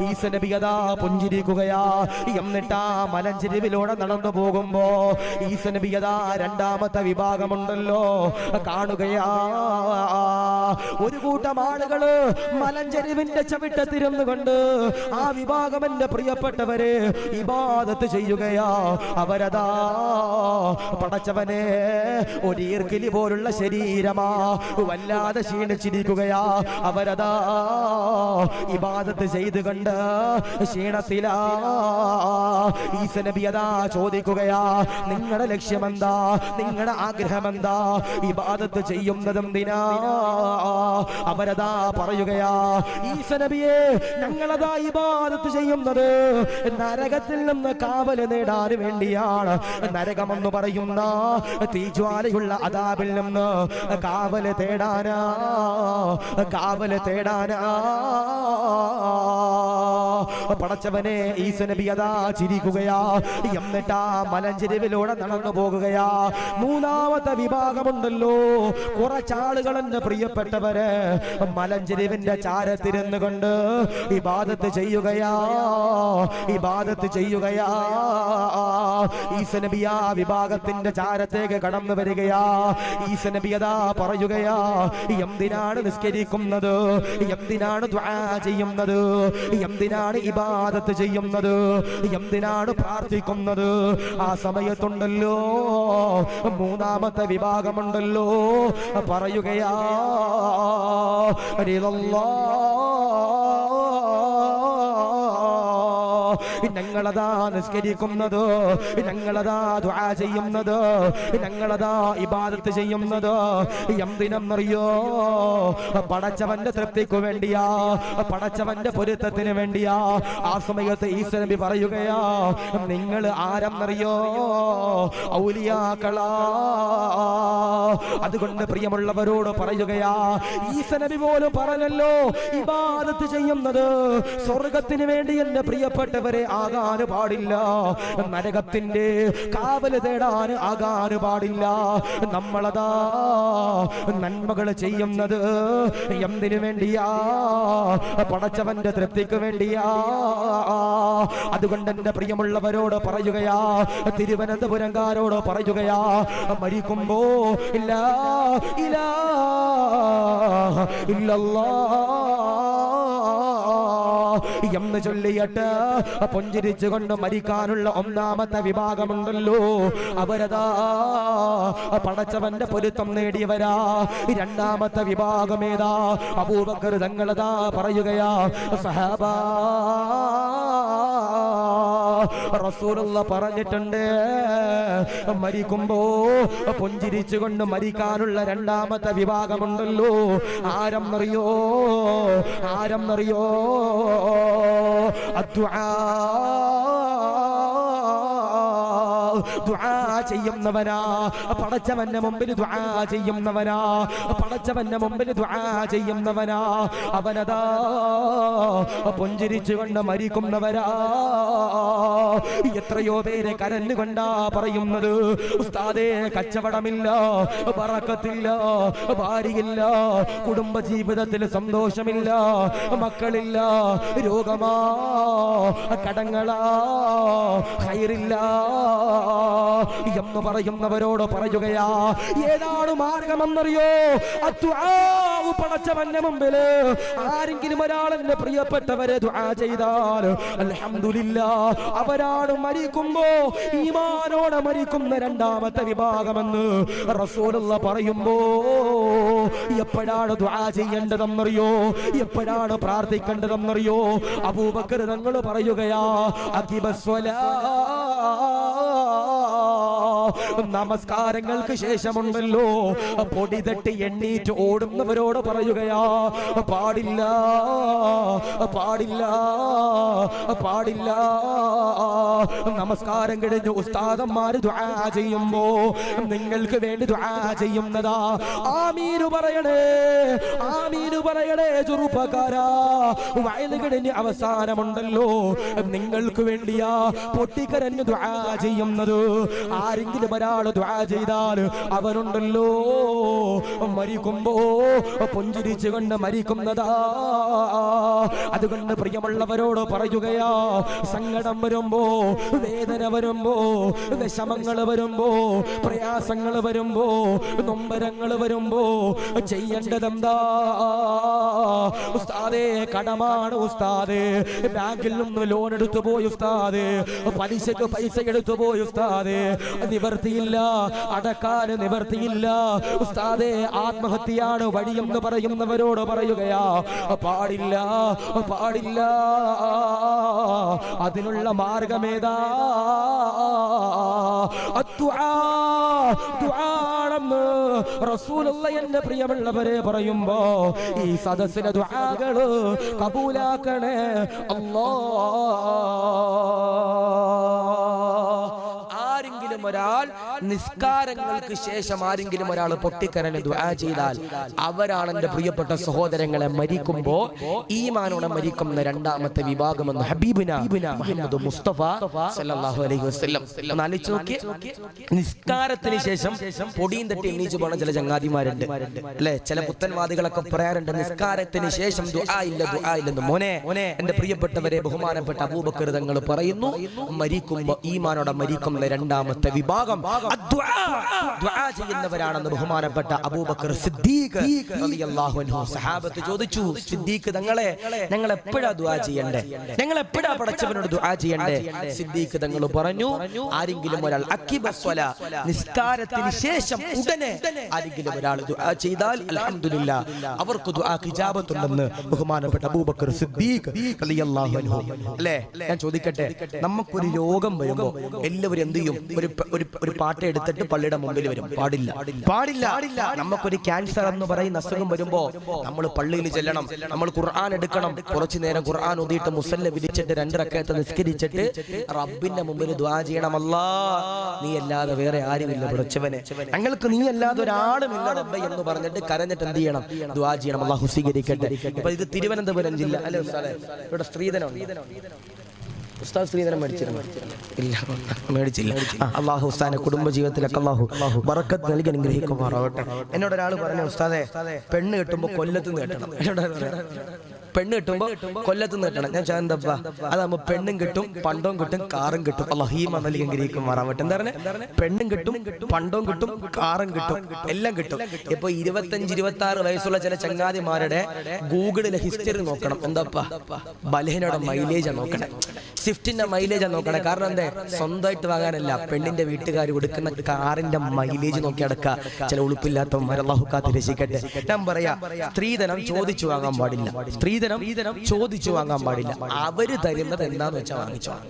ഈസാ നബി അതാ പുഞ്ചിരിക്കുകയാ. എന്നിട്ടാ മലഞ്ചെരിവിലൂടെ നടന്നു പോകുമ്പോ ഈസാ നബി അതാ രണ്ടാമത്തെ വിഭാഗമുണ്ടല്ലോ കാണുകയാ. ഒരു കൂട്ടം ആളുകള് മലഞ്ചെരിവിന്റെ ചവിട്ടത്തിരുന്നു കൊണ്ട് ആ വിഭാഗം എന്റെ പ്രിയപ്പെട്ടവരെ ഇബാദത്ത് ചെയ്യുകയാ. അവരതാ പടച്ചവനെ ഒരു ഈർക്കിലി പോലുള്ള ശരീരമാ, വല്ലാതെ ക്ഷീണിച്ചിരിക്കുകയാ. അവരതാ ഇബാദത്ത് ചെയ്ത് കണ്ട് ക്ഷീണത്തിലാ. ഈസാ നബി അതാ ചോദിക്കുകയാ, നിങ്ങളുടെ ലക്ഷ്യമെന്താ? നിങ്ങളുടെ ആഗ്രഹമെന്താ? ഇബാദത്ത് ചെയ്യുന്നതെന്തിനാ? അവരതാ പറയുകയാ, ഈസാ നബിയെ, ഞങ്ങളതാ ഇബാദത്ത് ചെയ്യുന്നത് നരകത്തിൽ നിന്ന് കാവല് നേടാൻ വേണ്ടിയാണ്. നരകമെന്ന് പറയുന്ന തീജ്വാലയുള്ള അദാബിൽ നിന്ന് കാവല് തേടാനാ, കാവല് തേടാനാ. പടച്ചവനെ, ഈസാ നബി അതാ ചിരിക്കുകയാ. എന്നിട്ടാ മലഞ്ചെരിവിലൂടെ നടന്നു പോകുകയാ. മൂന്നാമത്തെ വിഭാഗമുണ്ടല്ലോ, കുറച്ചാളുകൾ എന്റെ പ്രിയപ്പെട്ടവര് മലഞ്ചെരിവിന്റെ ചാരത്തിരുന്നു കൊണ്ട് ഇബാദത്ത് ചെയ്യുകയാ, ഇബാദത്ത് ചെയ്യുകയാ. ഈസാ നബി ആ വിഭാഗത്തിന്റെ ചാരത്തേക്ക് കടന്നു വരികയാ. ഈസാ നബി അതാ പറയുകയാ, എന്തിനാണ് നിസ്കരിക്കുന്നത്? എന്തിനാണ് ദുആ ചെയ്യുന്നത്? എന്തിനാണ് ഇബാദത്ത് ചെയ്യുന്നത്? എന്തിനാണ് പ്രാർത്ഥിക്കുന്നത്? ആ സമയത്തുണ്ടല്ലോ മൂന്നാമത്തെ വിഭാഗമുണ്ടല്ലോ പറയുകയാ, ഞങ്ങളതാ നിസ്കരിക്കുന്നത്, ഞങ്ങളതാ ദുആ ചെയ്യുന്നത്, ഞങ്ങളതാ ഇബാദത്ത് ചെയ്യുന്നത് എന്തിനെന്നറിയോ? പടച്ചവന്റെ തൃപ്തിക്ക് വേണ്ടിയാ, പടച്ചവന്റെ പൊരുത്തത്തിന് വേണ്ടിയാ. ആ സമയത്ത് ഈസാ നബി പറയുകയാ, നിങ്ങൾ ആരെന്നറിയോ? ഔലിയാക്കളാ. അതുകൊണ്ട് പ്രിയമുള്ളവരോട് പറയുകയാ, ഈസാ നബി പോലും പറഞ്ഞല്ലോ ഇബാദത്ത് ചെയ്യുന്നത് സ്വർഗത്തിന് വേണ്ടി എന്റെ പ്രിയപ്പെട്ടവരെ ആകാൻ പാടില്ല, നരകത്തിന്റെ കാവല് തേടാൻ ആകാൻ പാടില്ല. നമ്മളതാ നന്മകൾ ചെയ്യുന്നത് എന്തിനു വേണ്ടിയാ? പടച്ചവന്റെ തൃപ്തിക്ക് വേണ്ടിയാ. അതുകൊണ്ട് എന്റെ പ്രിയമുള്ളവരോട് പറയുകയാ, തിരുവനന്തപുരംകാരോട് പറയുകയാ, മരിക്കുമ്പോ ഇല്ലാ ഇലാഹ ഇല്ലല്ലാഹ് എന്ന് ചൊല്ലിയിട്ട് പുഞ്ചിരിച്ചുകൊണ്ട് മരിക്കാനുള്ള ഒന്നാമത്തെ വിഭാഗമുണ്ടല്ലോ, അവരതാ പടച്ചവന്റെ പൊരുത്തം നേടിയവരാ. രണ്ടാമത്തെ വിഭാഗമേതാ? അബൂബക്കർ തങ്ങളതാ പറയുകയാ, സഹാബാ, റസൂലുള്ള പറഞ്ഞിട്ടുണ്ട്, മരിക്കുമ്പോ പുഞ്ചിരിച്ചുകൊണ്ട് മരിക്കാനുള്ള രണ്ടാമത്തെ വിഭാഗമുണ്ടല്ലോ, ആരെന്നറിയോ? ആരെന്നറിയോ? ദുആ ചെയ്യുന്നവനാ, പടച്ചവന്റെ മുമ്പിൽ ദുആ ചെയ്യുന്നവനാ, പടച്ചവന്റെ മുമ്പിൽ ദുആ ചെയ്യുന്നവനാ, അവനതാ പുഞ്ചിരിച്ചുകൊണ്ട് മരിക്കുന്നവരാ. എത്രയോ പേരെ കരഞ്ഞുകൊണ്ടാ പറയുന്നത്, ഉസ്താദേ കച്ചവടമില്ല, ബറക്കത്തില്ല, ഭാര്യയില്ല, കുടുംബ ജീവിതത്തിൽ സന്തോഷമില്ല, മക്കളില്ല, രോഗമാ, കടങ്ങളാ, ഖൈറില്ല എന്ന് പറയുന്നവരോട് പറയുകയാ, ഏതാണ് മാർഗമെന്നറിയോ? പടച്ചവന്റെ മുമ്പില് ആരെങ്കിലും ഒരാളെന്റെ പ്രിയപ്പെട്ടവരെ ദുആ ചെയ്താൽ അൽഹംദുലില്ലാഹ് അവരാണ് മരിക്കുമ്പോ ഈമാനോടെ മരിക്കുന്ന രണ്ടാമത്തെ വിഭാഗമെന്ന് റസൂലുള്ളാഹ് പറയുമ്പോ എപ്പോഴാണ് ദുആ ചെയ്യേണ്ടതെന്നറിയോ? എപ്പോഴാണ് പ്രാർത്ഥിക്കേണ്ടതെന്നറിയോ? അബൂബക്കർ തങ്ങൾ പറയുകയാ, നമസ്കാരങ്ങൾക്ക് ശേഷമുണ്ടല്ലോ പൊടി തട്ടി എണ്ണീറ്റ് ഓടുന്നവരോട് പറയുകയാ, പാടില്ല, പാടില്ല, പാടില്ല. നമസ്കാരം കഴിഞ്ഞ് ഉസ്താദന്മാര് ദുആ ചെയ്യുമ്പോ നിങ്ങൾക്ക് വേണ്ടി ദുആ ചെയ്യുന്നതാ. ആമീൻ പറയണേ, ആമീൻ പറയണേ ചെറുപ്പക്കാരാ. വയല് കഴിഞ്ഞ് അവസാനമുണ്ടല്ലോ നിങ്ങൾക്ക് വേണ്ടിയാ പൊട്ടിക്കരഞ്ഞ് ദുആ ചെയ്യുന്നത്. ആരെങ്കിലും ഒരാൾ ദുആ ചെയ്താൽ അവനുണ്ടല്ലോ മരിക്കുമ്പോ പുഞ്ചിരിച്ചുകൊണ്ട് മരിക്കുന്നതാ. അതുകൊണ്ട് പ്രിയമുള്ളവരോട് പറയുകയാ, സങ്കടം വരുമ്പോ, വേദന വരുമ്പോ, വിഷമങ്ങൾ വരുമ്പോ, പ്രയാസങ്ങൾ വരുമ്പോ, നൊമ്പരങ്ങൾ വരുമ്പോ ചെയ്യേണ്ടതെന്താ? ഉസ്താദേ കടമാണ് ഉസ്താദേ, ബാങ്കിൽ നിന്ന് ലോൺ എടുത്തു പോയി ഉസ്താദേ, പലിശക്ക് പൈസ എടുത്തു പോയി ഉസ്താദേ, നിവർത്തിയില്ല, അടക്കാൻ നിവർത്തിയില്ല ഉസ്താദേ, ആത്മഹത്യയാണ് വഴിയെന്ന് പറയുന്നവരോട് പറയുകയാ, പാടില്ല, പാടില്ല. അതിനുള്ള മാർഗമേതാ? ദുആണെന്ന് റസൂലുള്ളാഹി എന്റെ പ്രിയമുള്ളവരെ പറയുമ്പോ ഈ സദസ്സിലെ ദുആകള് കബൂലാക്കണേ ആരെങ്കിലും ഒരാൾ നിസ്കാരങ്ങൾക്ക് ശേഷം ആരെങ്കിലും ഒരാൾ പൊട്ടിക്കരഞ്ഞ് ദുആ ചെയ്താൽ അവരാണ് എന്റെ പ്രിയപ്പെട്ട സഹോദരങ്ങളെ മരിക്കുമ്പോ ഈമാനോടെ മരിക്കുന്ന രണ്ടാമത്തെ വിഭാഗമെന്ന് ഹബീബിന മുഹമ്മദ് മുസ്തഫ സല്ലല്ലാഹു അലൈഹി വസല്ലം. ആലോചിച്ച് നോക്കി, നിസ്കാരത്തിന് ശേഷം പൊടിയും തട്ടി എണീച്ചു പോണ ചില ചങ്ങാതിമാരുണ്ട് അല്ലെ, ചില പുത്തൻവാദികളൊക്കെ പറയാറുണ്ട് നിസ്കാരത്തിന് ശേഷം ദുആ ഇല്ല, ദുആ ഇല്ലെന്ന്. മോനെ, എന്റെ പ്രിയപ്പെട്ടവരെ, ബഹുമാനപ്പെട്ട അബൂബക്കർ തങ്ങൾ പറയുന്നു, മരിക്കുമ്പോ ഈമാനോടെ മരിക്കുന്ന രണ്ടാമത്തെ വിഭാഗം ദുആ ചെയ്യുന്നവരാണെന്ന് ബഹുമാനപ്പെട്ട അബൂബക്കർ സിദ്ദീഖ് റളിയല്ലാഹു അൻഹു. സഹാബത്ത് ചോദിച്ചു, സിദ്ദീഖ് തങ്ങളെ ഞങ്ങൾ എപ്പോഴാ ദുആ ചെയ്യണ്ടേ? ഞങ്ങൾ എപ്പോഴാ പടച്ചവനോട് ദുആ ചെയ്യണ്ടേ? സിദ്ദീഖ് തങ്ങൾ പറഞ്ഞു, ആരെങ്കിലും ഒരാൾ അക്കിബസ്വല, നിസ്കാരത്തിന് ശേഷം ഉടനെ ആരെങ്കിലും ഒരാൾ ദുആ ചെയ്താൽ അൽഹംദുലില്ലാഹ് അവർക്ക് ദുആക്ക് ഇജാബത്തുണ്ടെന്ന് ബഹുമാനപ്പെട്ട അബൂബക്കർ സിദ്ദീഖ് റളിയല്ലാഹു അൻഹു. അല്ലേ, ഞാൻ ചോദിക്കട്ടെ, നമുക്കൊരു രോഗം വരുമ്പോ എല്ലാവരും എന്ത് ചെയ്യും? ഒരു പാട്ട എടുത്തിട്ട് പള്ളിയുടെ മുമ്പിൽ വരും. പാടില്ല, പാടില്ല. നമുക്കൊരു ക്യാൻസർ എന്ന് പറയുന്ന അസുഖം വരുമ്പോ നമ്മൾ പള്ളിയിൽ ചെല്ലണം, നമ്മൾ ഖുർആൻ എടുക്കണം, കുറച്ചു നേരം ഖുർആൻ ഓതിയിട്ട് മുസല്ല വിരിച്ചിട്ട് 2 റക്അത്ത് നിസ്കരിച്ചിട്ട് റബ്ബിന്റെ മുമ്പിൽ ദുആ ചെയ്യണം. അല്ലാഹ്, നീ അല്ലാതെ വേറെ ആരുമില്ല പടച്ചവനെ, ഞങ്ങൾക്ക് നീ അല്ലാതെ ഒരാളുമില്ല റബ്ബേ എന്ന് പറഞ്ഞിട്ട് കരഞ്ഞിട്ട് എന്ത് ചെയ്യണം? ദുആ ചെയ്യണം. അല്ലാഹു സ്വീകരിക്കട്ടെ. ഇപ്പൊ ഇത് തിരുവനന്തപുരം ജില്ല അല്ലെ ഉസ്താദേ? ഇവിടെ സ്ത്രീധനം ഉസ്താദ് സ്ത്രീധനം മേടിച്ചിരുന്നു? ഇല്ല, മേടിച്ചില്ല. അല്ലാഹു ഉസ്താദിന്റെ കുടുംബ ജീവിതത്തിലൊക്കെ അല്ലാഹു ബറക്കത്ത് നൽകി അനുഗ്രഹിക്കുമാറാവട്ടെ. എന്നോട് ഒരാൾ പറഞ്ഞു, ഉസ്താദേ പെണ്ണ് കെട്ടുമ്പോ കൊല്ലത്ത് നിന്ന് കെട്ടണം. പെണ്ണ് കിട്ടുമ്പോ കൊല്ലത്ത് നിന്ന് കിട്ടണം. ഞാൻ ചോദിച്ചപ്പ അതാകുമ്പോ പെണ്ണും കിട്ടും, പണ്ടവും കിട്ടും, കാറും കിട്ടും. അല്ലാഹു ഈ മണലിൽ മാറാവട്ടെ. എന്താ പറഞ്ഞേ? പെണ്ണും കിട്ടും, പണ്ടവും കിട്ടും, കാറും കിട്ടും, എല്ലാം കിട്ടും. ഇപ്പൊ 25-26 വയസ്സുള്ള ചില ചങ്ങാതിമാരുടെ ഗൂഗിളിലെ ഹിസ്റ്ററി നോക്കണം. എന്താപ്പാ, ബലഹീനയുടെ മൈലേജാ നോക്കണേ, സ്വിഫ്റ്റിന്റെ മൈലേജാ നോക്കണേ. കാരണം എന്താ, സ്വന്തമായിട്ട് വാങ്ങാനല്ല, പെണ്ണിന്റെ വീട്ടുകാർ കൊടുക്കുന്ന കാറിന്റെ മൈലേജ് നോക്കി അടക്കുക. ചില ഉളുപ്പില്ലാത്തവന്മാർ, അല്ലാഹു കാത്ത് രക്ഷിക്കട്ടെ. ഞാൻ പറയാ, സ്ത്രീധനം ചോദിച്ചു വാങ്ങാൻ പാടില്ല. സ്ത്രീ സ്ത്രീധനം ചോദിച്ചു വാങ്ങാൻ പാടില്ല. അവര് തരുന്നത് എന്താന്ന് വെച്ചാൽ വാങ്ങിച്ചോണം.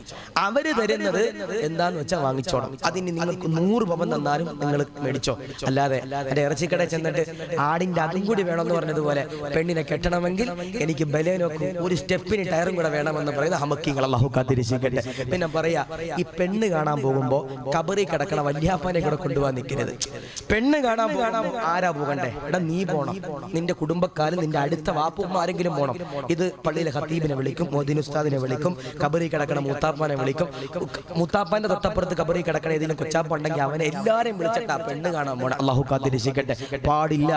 അവര് തരുന്നത് എന്താന്ന് വെച്ചാൽ വാങ്ങിച്ചോണം. അതിന് നിങ്ങൾക്ക് 100 പവൻ തന്നാലും നിങ്ങൾ മേടിച്ചോ. അല്ലാതെ എന്റെ ഇറച്ചിക്കട ചെന്നിട്ട് ആടിന്റെ അതും കൂടി വേണമെന്ന് പറഞ്ഞതുപോലെ പെണ്ണിനെ കെട്ടണമെങ്കിൽ എനിക്ക് ബലേനോക്കും ഒരു സ്റ്റെപ്പിന് ടയറും കൂടെ വേണമെന്ന് പറയുന്ന ഹമക്കിങ്ങൾ അല്ലാഹു കാത്തിരക്ഷിക്കട്ടെ. പിന്നെ പറയാ, ഈ പെണ്ണ് കാണാൻ പോകുമ്പോ കബറി കിടക്കണ വല്യാപ്പാനെ കൂടെ കൊണ്ടുപോകാൻ നിൽക്കരുത്. പെണ്ണ് കാണാൻ ആരാ പോകണ്ടേ? എടാ നീ പോണം, നിന്റെ കുടുംബക്കാരും നിന്റെ അടുത്ത വാപ്പും ആരെങ്കിലും പോണം. ഇത് പള്ളിയിലെ ഖത്തീബിനെ വിളിക്കും, മോദിൻ ഉസ്താദിനെ വിളിക്കും, കബറി കിടക്കണ മൂത്താപ്പാനെ വിളിക്കും. മൂത്താപ്പാന്റെ തൊട്ടപ്പുറത്ത് കബറി കിടക്കണ ഏതെങ്കിലും കൊച്ചാപ്പ ഉണ്ടെങ്കിൽ അവനെ എല്ലാരെയും വിളിച്ചിട്ട് ആ പെണ്ണ് കാണാൻ പോണം. അല്ലാഹു കാത്തിരക്ഷിക്കട്ടെ. പാടില്ല,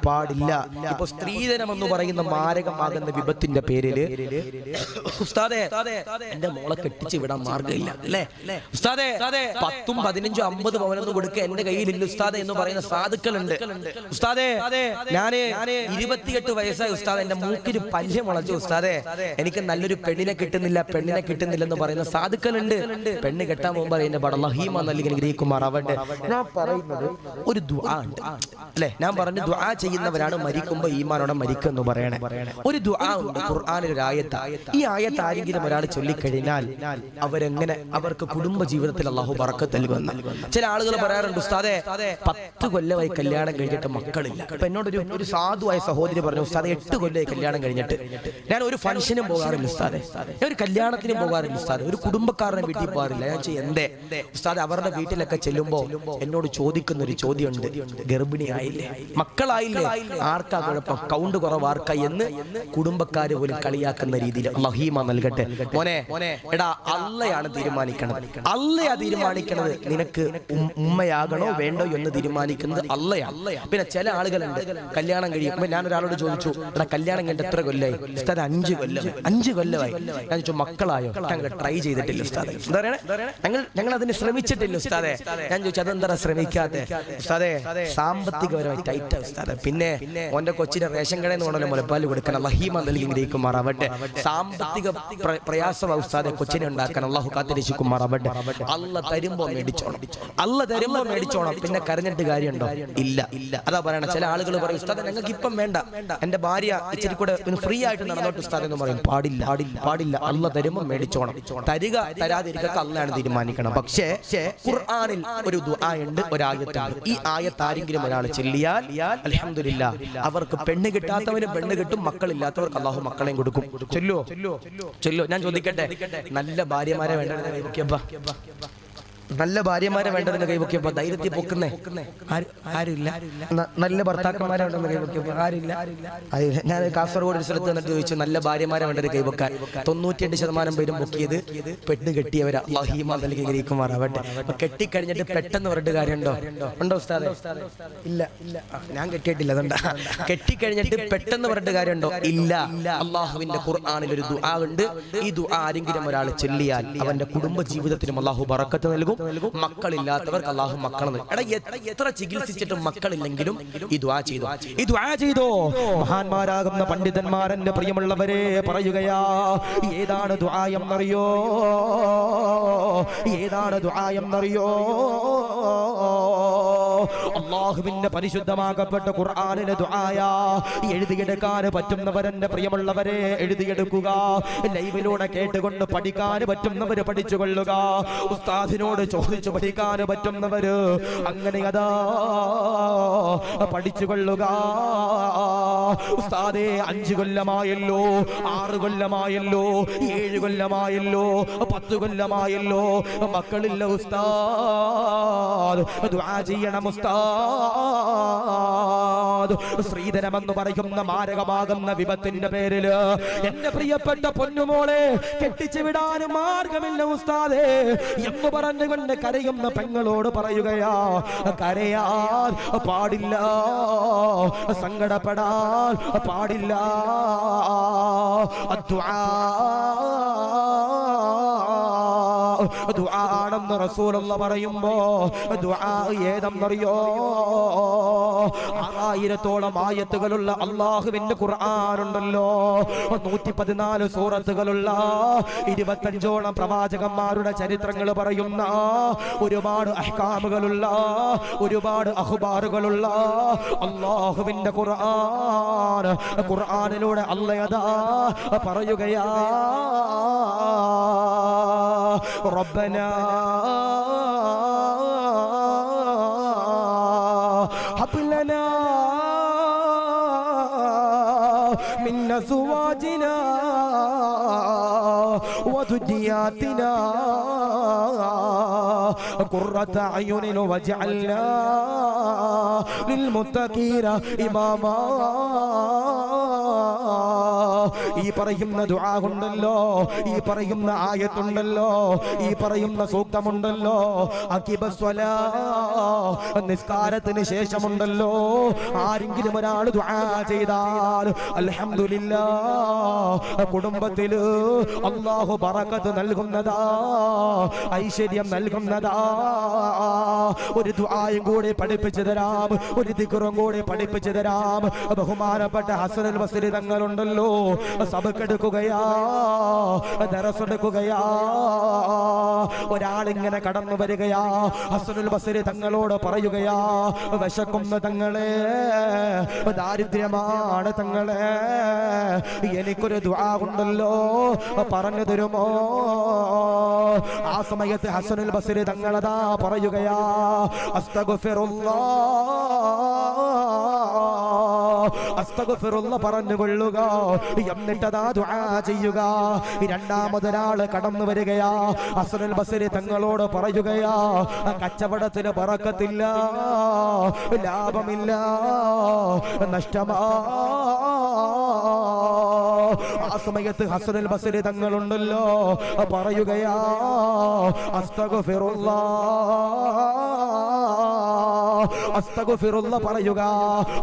പാടില്ല. ഇപ്പൊ സ്ത്രീധനം എന്ന് പറയുന്ന മാരകമാകുന്ന വിപത്തിന്റെ പേരില് ഉസ്താദേ എന്റെ മോളെ കെട്ടിച്ച് വിടാൻ മാർഗമില്ല അല്ലേ ഉസ്താദേ, 10, 15, 50 പവനൊന്നും കൊടുക്കുക എന്റെ കയ്യിലില്ല ഉസ്താദേ എന്ന് പറയുന്ന സാധുക്കളുണ്ട്. ഉസ്താദേ ഞാന് 28 വയസ്സായി ഉസ്താദ്, എന്റെ മൂക്കിന് പല്ല് മുളച്ചു ഉസ്താദേ, എനിക്ക് നല്ലൊരു പെണ്ണിനെ കിട്ടുന്നില്ലെന്ന് പറയുന്ന സാധുക്കളുണ്ട്. പെണ്ണ് കെട്ടാൻ പോകുമ്പോൾ എന്റെ ബടലഹീമ നൽകി ഗ്രഹിക്കുമാറാവട്ടെ. ഞാൻ പറയുന്നത് ഒരു ദുആ ഉണ്ട് അല്ലെ, ഞാൻ പറഞ്ഞു ദുആ ചെയ്യുന്നവരാണ് മരിക്കുമ്പോ ഈമാനോടെ മരിക്കുമെന്ന് പറയണേ. ഒരു ദുആ ഉണ്ട് ഖുർആനിൽ, ഒരു ആയത്ത്. ഈ ആയത്ത് ആരെങ്കിലും ഒരാൾ ചൊല്ലിക്കഴിഞ്ഞാൽ അവർക്ക് കുടുംബ ജീവിതത്തിൽ അല്ലാഹു ബറക്കത്ത് നൽകുന്ന. ചില ആളുകൾ പറയാറുണ്ട് ഉസ്താദേ 10 കൊല്ലമായി കല്യാണം കഴിഞ്ഞിട്ട് മക്കളില്ല. അപ്പൊ എന്നോടൊരു സാധുവായ സഹോദരി പറഞ്ഞു ഉസ്താദേ 8 കൊല്ലമായി കല്യാണം കഴിഞ്ഞിട്ട് ഞാൻ ഒരു ഫംഗ്ഷനും പോകാറില്ല ഉസ്താദേ, ഞാൻ ഒരു കല്യാണത്തിനും പോകാറില്ല ഉസ്താദേ, ഒരു കുടുംബക്കാരനെ വീട്ടിൽ പോകാറില്ല. ഞാൻ എന്തേ ഉസ്താദ്? അവരുടെ വീട്ടിലൊക്കെ ചെല്ലുമ്പോ എന്നോട് ചോദിക്കുന്ന ഒരു ചോദ്യമുണ്ട്, ഗർഭിണിയായില്ലേ, മക്കളായില്ലേ, ആർക്കാ കുഴപ്പം, കൗണ്ട് കുറവാർക്ക എന്ന് കുടുംബക്കാര് പോലും കളിയാക്കുന്ന രീതിയിൽ അല്ലാഹീമ നൽകട്ടെ. മോനെ എടാ, അള്ളയാണ് തീരുമാനിക്കണത്. അള്ളയാ തീരുമാനിക്കണത് നിനക്ക് ഉമ്മയാകണോ വേണ്ടോ എന്ന് തീരുമാനിക്കുന്നത് അള്ളയാണ്. പിന്നെ ചില ആളുകളുണ്ട് കല്യാണം കഴിയുമ്പോൾ, ഞാൻ ഒരാളോട് ചോദിച്ചു എടാ കല്യാണം കഴിഞ്ഞിട്ട് എത്ര കൊല്ലായി? ഉസ്താദ് 5 കൊല്ലമായി. ഞാൻ ചോദിച്ചു മക്കളായോ? ഞങ്ങൾ ട്രൈ ചെയ്തിട്ടില്ല ഉസ്താദ്. എന്താ പറയണേ? ഞങ്ങൾ അതിന് ശ്രമിച്ചിട്ടില്ല ഉസ്താദെ. ഞാൻ ചോദിച്ചു അതെന്താ ശ്രമിക്കാതെ? ഉസ്താദെ സാമ്പത്തികപരമായി ടൈറ്റാ ഉസ്താദെ. പിന്നെ ഓന്റെ കൊച്ചിന് റേഷൻ കടയിൽ നിന്ന് കൊണ്ടല്ലോ മുലപ്പാൽ കൊടുക്കാൻ അല്ലാഹീമ നൽകി ഗ്രഹിക്കുമാറാവട്ടെ. സാമ്പത്തിക പ്രയാസം ഉസ്താദെ കൊച്ചിനെ ഉണ്ടാക്കാൻ അല്ലാഹു കാത്തിരക്ഷിക്കുമാറാവട്ടെ. അള്ള തരുമ്പോ മേടിച്ചോണം. പിന്നെ കരഞ്ഞിട്ട് കാര്യമുണ്ടോ? ഇല്ല. അതാ പറയണ. ചില ആളുകൾ പറയും ഉസ്താദെ ഞങ്ങൾക്ക് ഇപ്പം വേണ്ട, എന്റെ ഭാര്യ ഇച്ചിരി കൂടെ ഫ്രീ ആയിട്ട് നടന്നോട്ട് ഉസ്താദ് എന്ന് പറയും. പാടില്ല. അള്ള തരുമ്പോ മേടിച്ചോണം. തരിക തരാതിരിക്കുക അള്ളയാണ് തീരുമാനിക്കണം. പക്ഷേ ഖുർആനിൽ ഒരു ദുആ ഉണ്ട്, ഒരു ആയത്തുണ്ട്. ഈ ആയത്ത് ആരെങ്കിലും ഒരാൾ ചൊല്ലിയാൽ അൽഹംദുലില്ലാഹ് അവർക്ക് പെണ്ണ് കിട്ടാത്തവന് പെണ്ണ് കിട്ടും, മക്കളില്ലാത്തവർക്ക് അല്ലാഹു മക്കളെയും കൊടുക്കും. ചൊല്ലോ. ഞാൻ ചോദിക്കട്ടെ, നല്ല ഭാര്യമാരെ വേണ്ടത് കൈവക്കിയപ്പ, നല്ല ഭാര്യമാരെ വേണ്ടതിന് കൈവക്കിയപ്പോ ധൈര്യത്തിൽ പൊക്കുന്നേ ആരുമില്ല. നല്ല ഭർത്താക്കന്മാരെ വേണ്ടെന്ന് കൈവക്കിയപ്പോ ആരില്ല. ഞാൻ കാസർഗോഡ് ഒരു സ്ഥലത്ത് വന്നിട്ട് ചോദിച്ചു നല്ല ഭാര്യമാരെ വേണ്ടത് കൈവക്കാൻ. 98% പേരും പൊക്കിയത് പെണ്ണ് കെട്ടിയവരാ. അല്ലാഹീമ നൽകി ഗ്രഹിക്കുമാറാവട്ടെ. അപ്പൊ കെട്ടിക്കഴിഞ്ഞിട്ട് പെട്ടെന്ന് പറഞ്ഞിട്ട് കാര്യമുണ്ടോ? ഉണ്ടോ ഉസ്താദേ? ഇല്ല. ഞാൻ കെട്ടിയിട്ടില്ല. അതുകൊണ്ടാ. കെട്ടിക്കഴിഞ്ഞിട്ട് പെട്ടെന്ന് പറഞ്ഞിട്ട് കാര്യമുണ്ടോ? ഇല്ല. അള്ളാഹുവിന്റെ ഖുർആനിൽ ഒരു ദുആ ഉണ്ട്. ഈ ദുആ ആരെങ്കിലും ഒരാൾ ചൊല്ലിയാൽ അവന്റെ കുടുംബ ജീവിതത്തിനും അല്ലാഹു ബറക്കത്ത് നൽകും. മക്കളില്ലാത്തവർക്ക് അല്ലാഹു മക്കളെ നൽകും. എടാ എത്ര ചികിത്സിച്ചിട്ടും മക്കളില്ലെങ്കിലും ഈ ദുആ ചെയ്തോ. മഹാന്മാരാകുന്ന പണ്ഡിതന്മാരെന്റെ പ്രിയമുള്ളവരെ പറയുകയാ, ഏതാണ് ദുആ എന്നറിയോ? അല്ലാഹുവിന്റെ പരിശുദ്ധമാക്കപ്പെട്ട ഖുർആനിലെ ദുആയാ. എഴുതിയെടുക്കാൻ പറ്റുന്നവരെന്റെ പ്രിയമുള്ളവരെ എഴുതിയെടുക്കുക. ലൈവിലൂടെ കേട്ടുകൊണ്ട് പഠിക്കാൻ പറ്റുന്നവര് പഠിച്ചുകൊള്ളുക. ഉസ്താദിനോട് ചോദിച്ചു പഠിക്കാൻ പറ്റുന്നവര് അങ്ങനെ അതാ പഠിച്ചുകൊള്ളുക. ഉസ്താദേ 5 കൊല്ലമായല്ലോ, 6 കൊല്ലമായല്ലോ, 7 കൊല്ലമായല്ലോ, 10 കൊല്ലമായല്ലോ, മക്കളില്ല ഉസ്താദ്, ദുആ ചെയ്യണം ഉസ്താദ്. സ്ത്രീധനമെന്ന് പറയുന്ന മാരകമാകുന്ന വിപത്തിന്റെ പേരില് എന്റെ പ്രിയപ്പെട്ട പൊന്നുമോളെ കെട്ടിച്ചു വിടാനും മാർഗമില്ല ഉസ്താദേ എന്ന് പറഞ്ഞുകൊണ്ട് കരയുന്ന പെങ്ങളോട് പറയുകയാ, കരയാൻ പാടില്ല, സങ്കടപ്പെടാൻ പാടില്ല. ദുആ ആണെന്ന് റസൂലുള്ള പറയുമ്പോ ദുആ ഏതെന്നറിയോ? 6000-ഓളം ആയത്തുകളുള്ള അല്ലാഹുവിന്റെ ഖുർആനുണ്ടല്ലോ, 114 സൂറത്തുകളുള്ള 25ഓളം പ്രവാചകന്മാരുടെ ചരിത്രങ്ങൾ പറയുന്ന ഒരുപാട് അഹ്കാമുകളുള്ള ഒരുപാട് അഖ്ബാറുകളുള്ള അല്ലാഹുവിന്റെ ഖുർആൻ. ഖുർആനിലൂടെ അല്ലാഹ് പറയുകയാ, റബ്ബനാ ഹബ് ലനാ മിൻ അസ്വാജിനാ وذرياتنا قرة أعين واجعلنا للمتقين إماما. ഈ പറയുന്ന ദുആ ഉണ്ടല്ലോ, ഈ പറയുന്ന ആയത്തുണ്ടല്ലോ, ഈ പറയുന്ന സൂക്തമുണ്ടല്ലോ, അഖിബസ്വലാ നിസ്കാരത്തിന് ശേഷമുണ്ടല്ലോ, ആരെങ്കിലും ഒരാൾ ദുആ ചെയ്താൽ അൽഹംദുലില്ലാഹ് കുടുംബത്തിൽ അല്ലാഹു ബറക്കത്ത് നൽകുന്നതാ, ഐശ്വര്യം നൽകുന്നതാ. ഒരു ദുആയും കൂടി പഠിപ്പിച്ചു തരാം, ഒരു ദിക്റും കൂടി പഠിപ്പിച്ചു തരാം. ബഹുമാനപ്പെട്ട ഹസനുൽ ബസ്രി തങ്ങളുണ്ടല്ലോ, സബക്കെടുക്കുകയാ, ദറസെടുക്കുകയാ. ഒരാളിങ്ങനെ കടന്നു വരികയാ, ഹസനുൽ ബസ്രി തങ്ങളോട് പറയുകയാ, വിശക്കുന്ന തങ്ങളെ, ദാരിദ്ര്യമാണ് തങ്ങളെ, എനിക്കൊരു ദുആ ഉണ്ടല്ലോ, പറഞ്ഞു തരുമോ? ആ സമയത്ത് ഹസനുൽ ബസ്രി തങ്ങളതാ പറയുകയാ, അസ്തഗ്ഫിറുല്ലാഹ് പറഞ്ഞുകൊള്ളുക, എന്നിട്ടതാ ദുആ ചെയ്യുക. രണ്ടാമതൊരാള് കടന്നു വരികയാ, ഹസനുൽ ബസ്രി തങ്ങളോട് പറയുകയാ, കച്ചവടത്തിന് ബറക്കത്തില്ല, ലാഭമില്ല, നഷ്ടമാ. ആ സമയത്ത് ഹസനുൽ ബസ്രി തങ്ങളുണ്ടല്ലോ പറയുകയാ, അസ്തഗ്ഫിറുല്ലാഹ് പറയുക,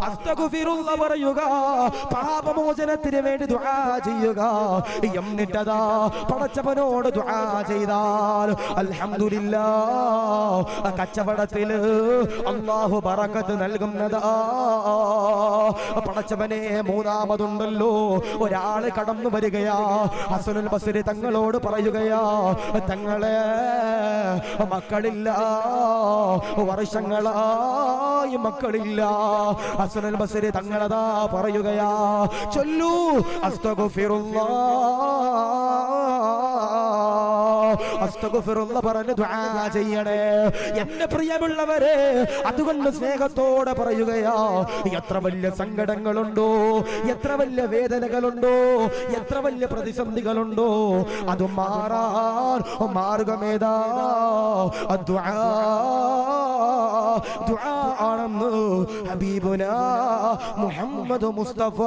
അസ്തഗ്ഫിറുല്ലാഹ് പറയുക, പാപമോചനത്തിന് വേണ്ടി ദുആ ചെയ്യുക. എന്നിട്ടതാ പടച്ചവനോട് ദുആ ചെയ്താൽ അൽഹംദുലില്ലാഹ് കച്ചവടത്തിൽ അല്ലാഹു ബറക്കത്ത് നൽകുന്നതാ. പടച്ചവനെ, മൂന്നാമതുണ്ടല്ലോ ഒരാള് കടന്നു വരികയാ, ഹസനുൽ ബസ്രി തങ്ങളോട് പറയുകയാ, തങ്ങളെ, മക്കളില്ല, വർഷങ്ങളായി മക്കളില്ല. ഹസനുൽ ബസ്രി തങ്ങളതാ പറയുകയാ, ചൊല്ലൂ അസ്തഗ്ഫിറുല്ലാഹ് പറഞ്ഞു ദുആ ചെയ്യണേ. എന്റെ പ്രിയമുള്ളവരെ, അതുകൊണ്ട് സ്നേഹത്തോടെ പറയുകയാ, എത്ര വലിയ സങ്കടങ്ങളുണ്ടോ, എത്ര വലിയ വേദനകളുണ്ടോ, എത്ര വലിയ പ്രതിസന്ധികളുണ്ടോ, അത് മാറാൻ മാർഗമേതാ? ദുആ ആണെന്ന് ഹബീബുനാ മുഹമ്മദ് മുസ്തഫ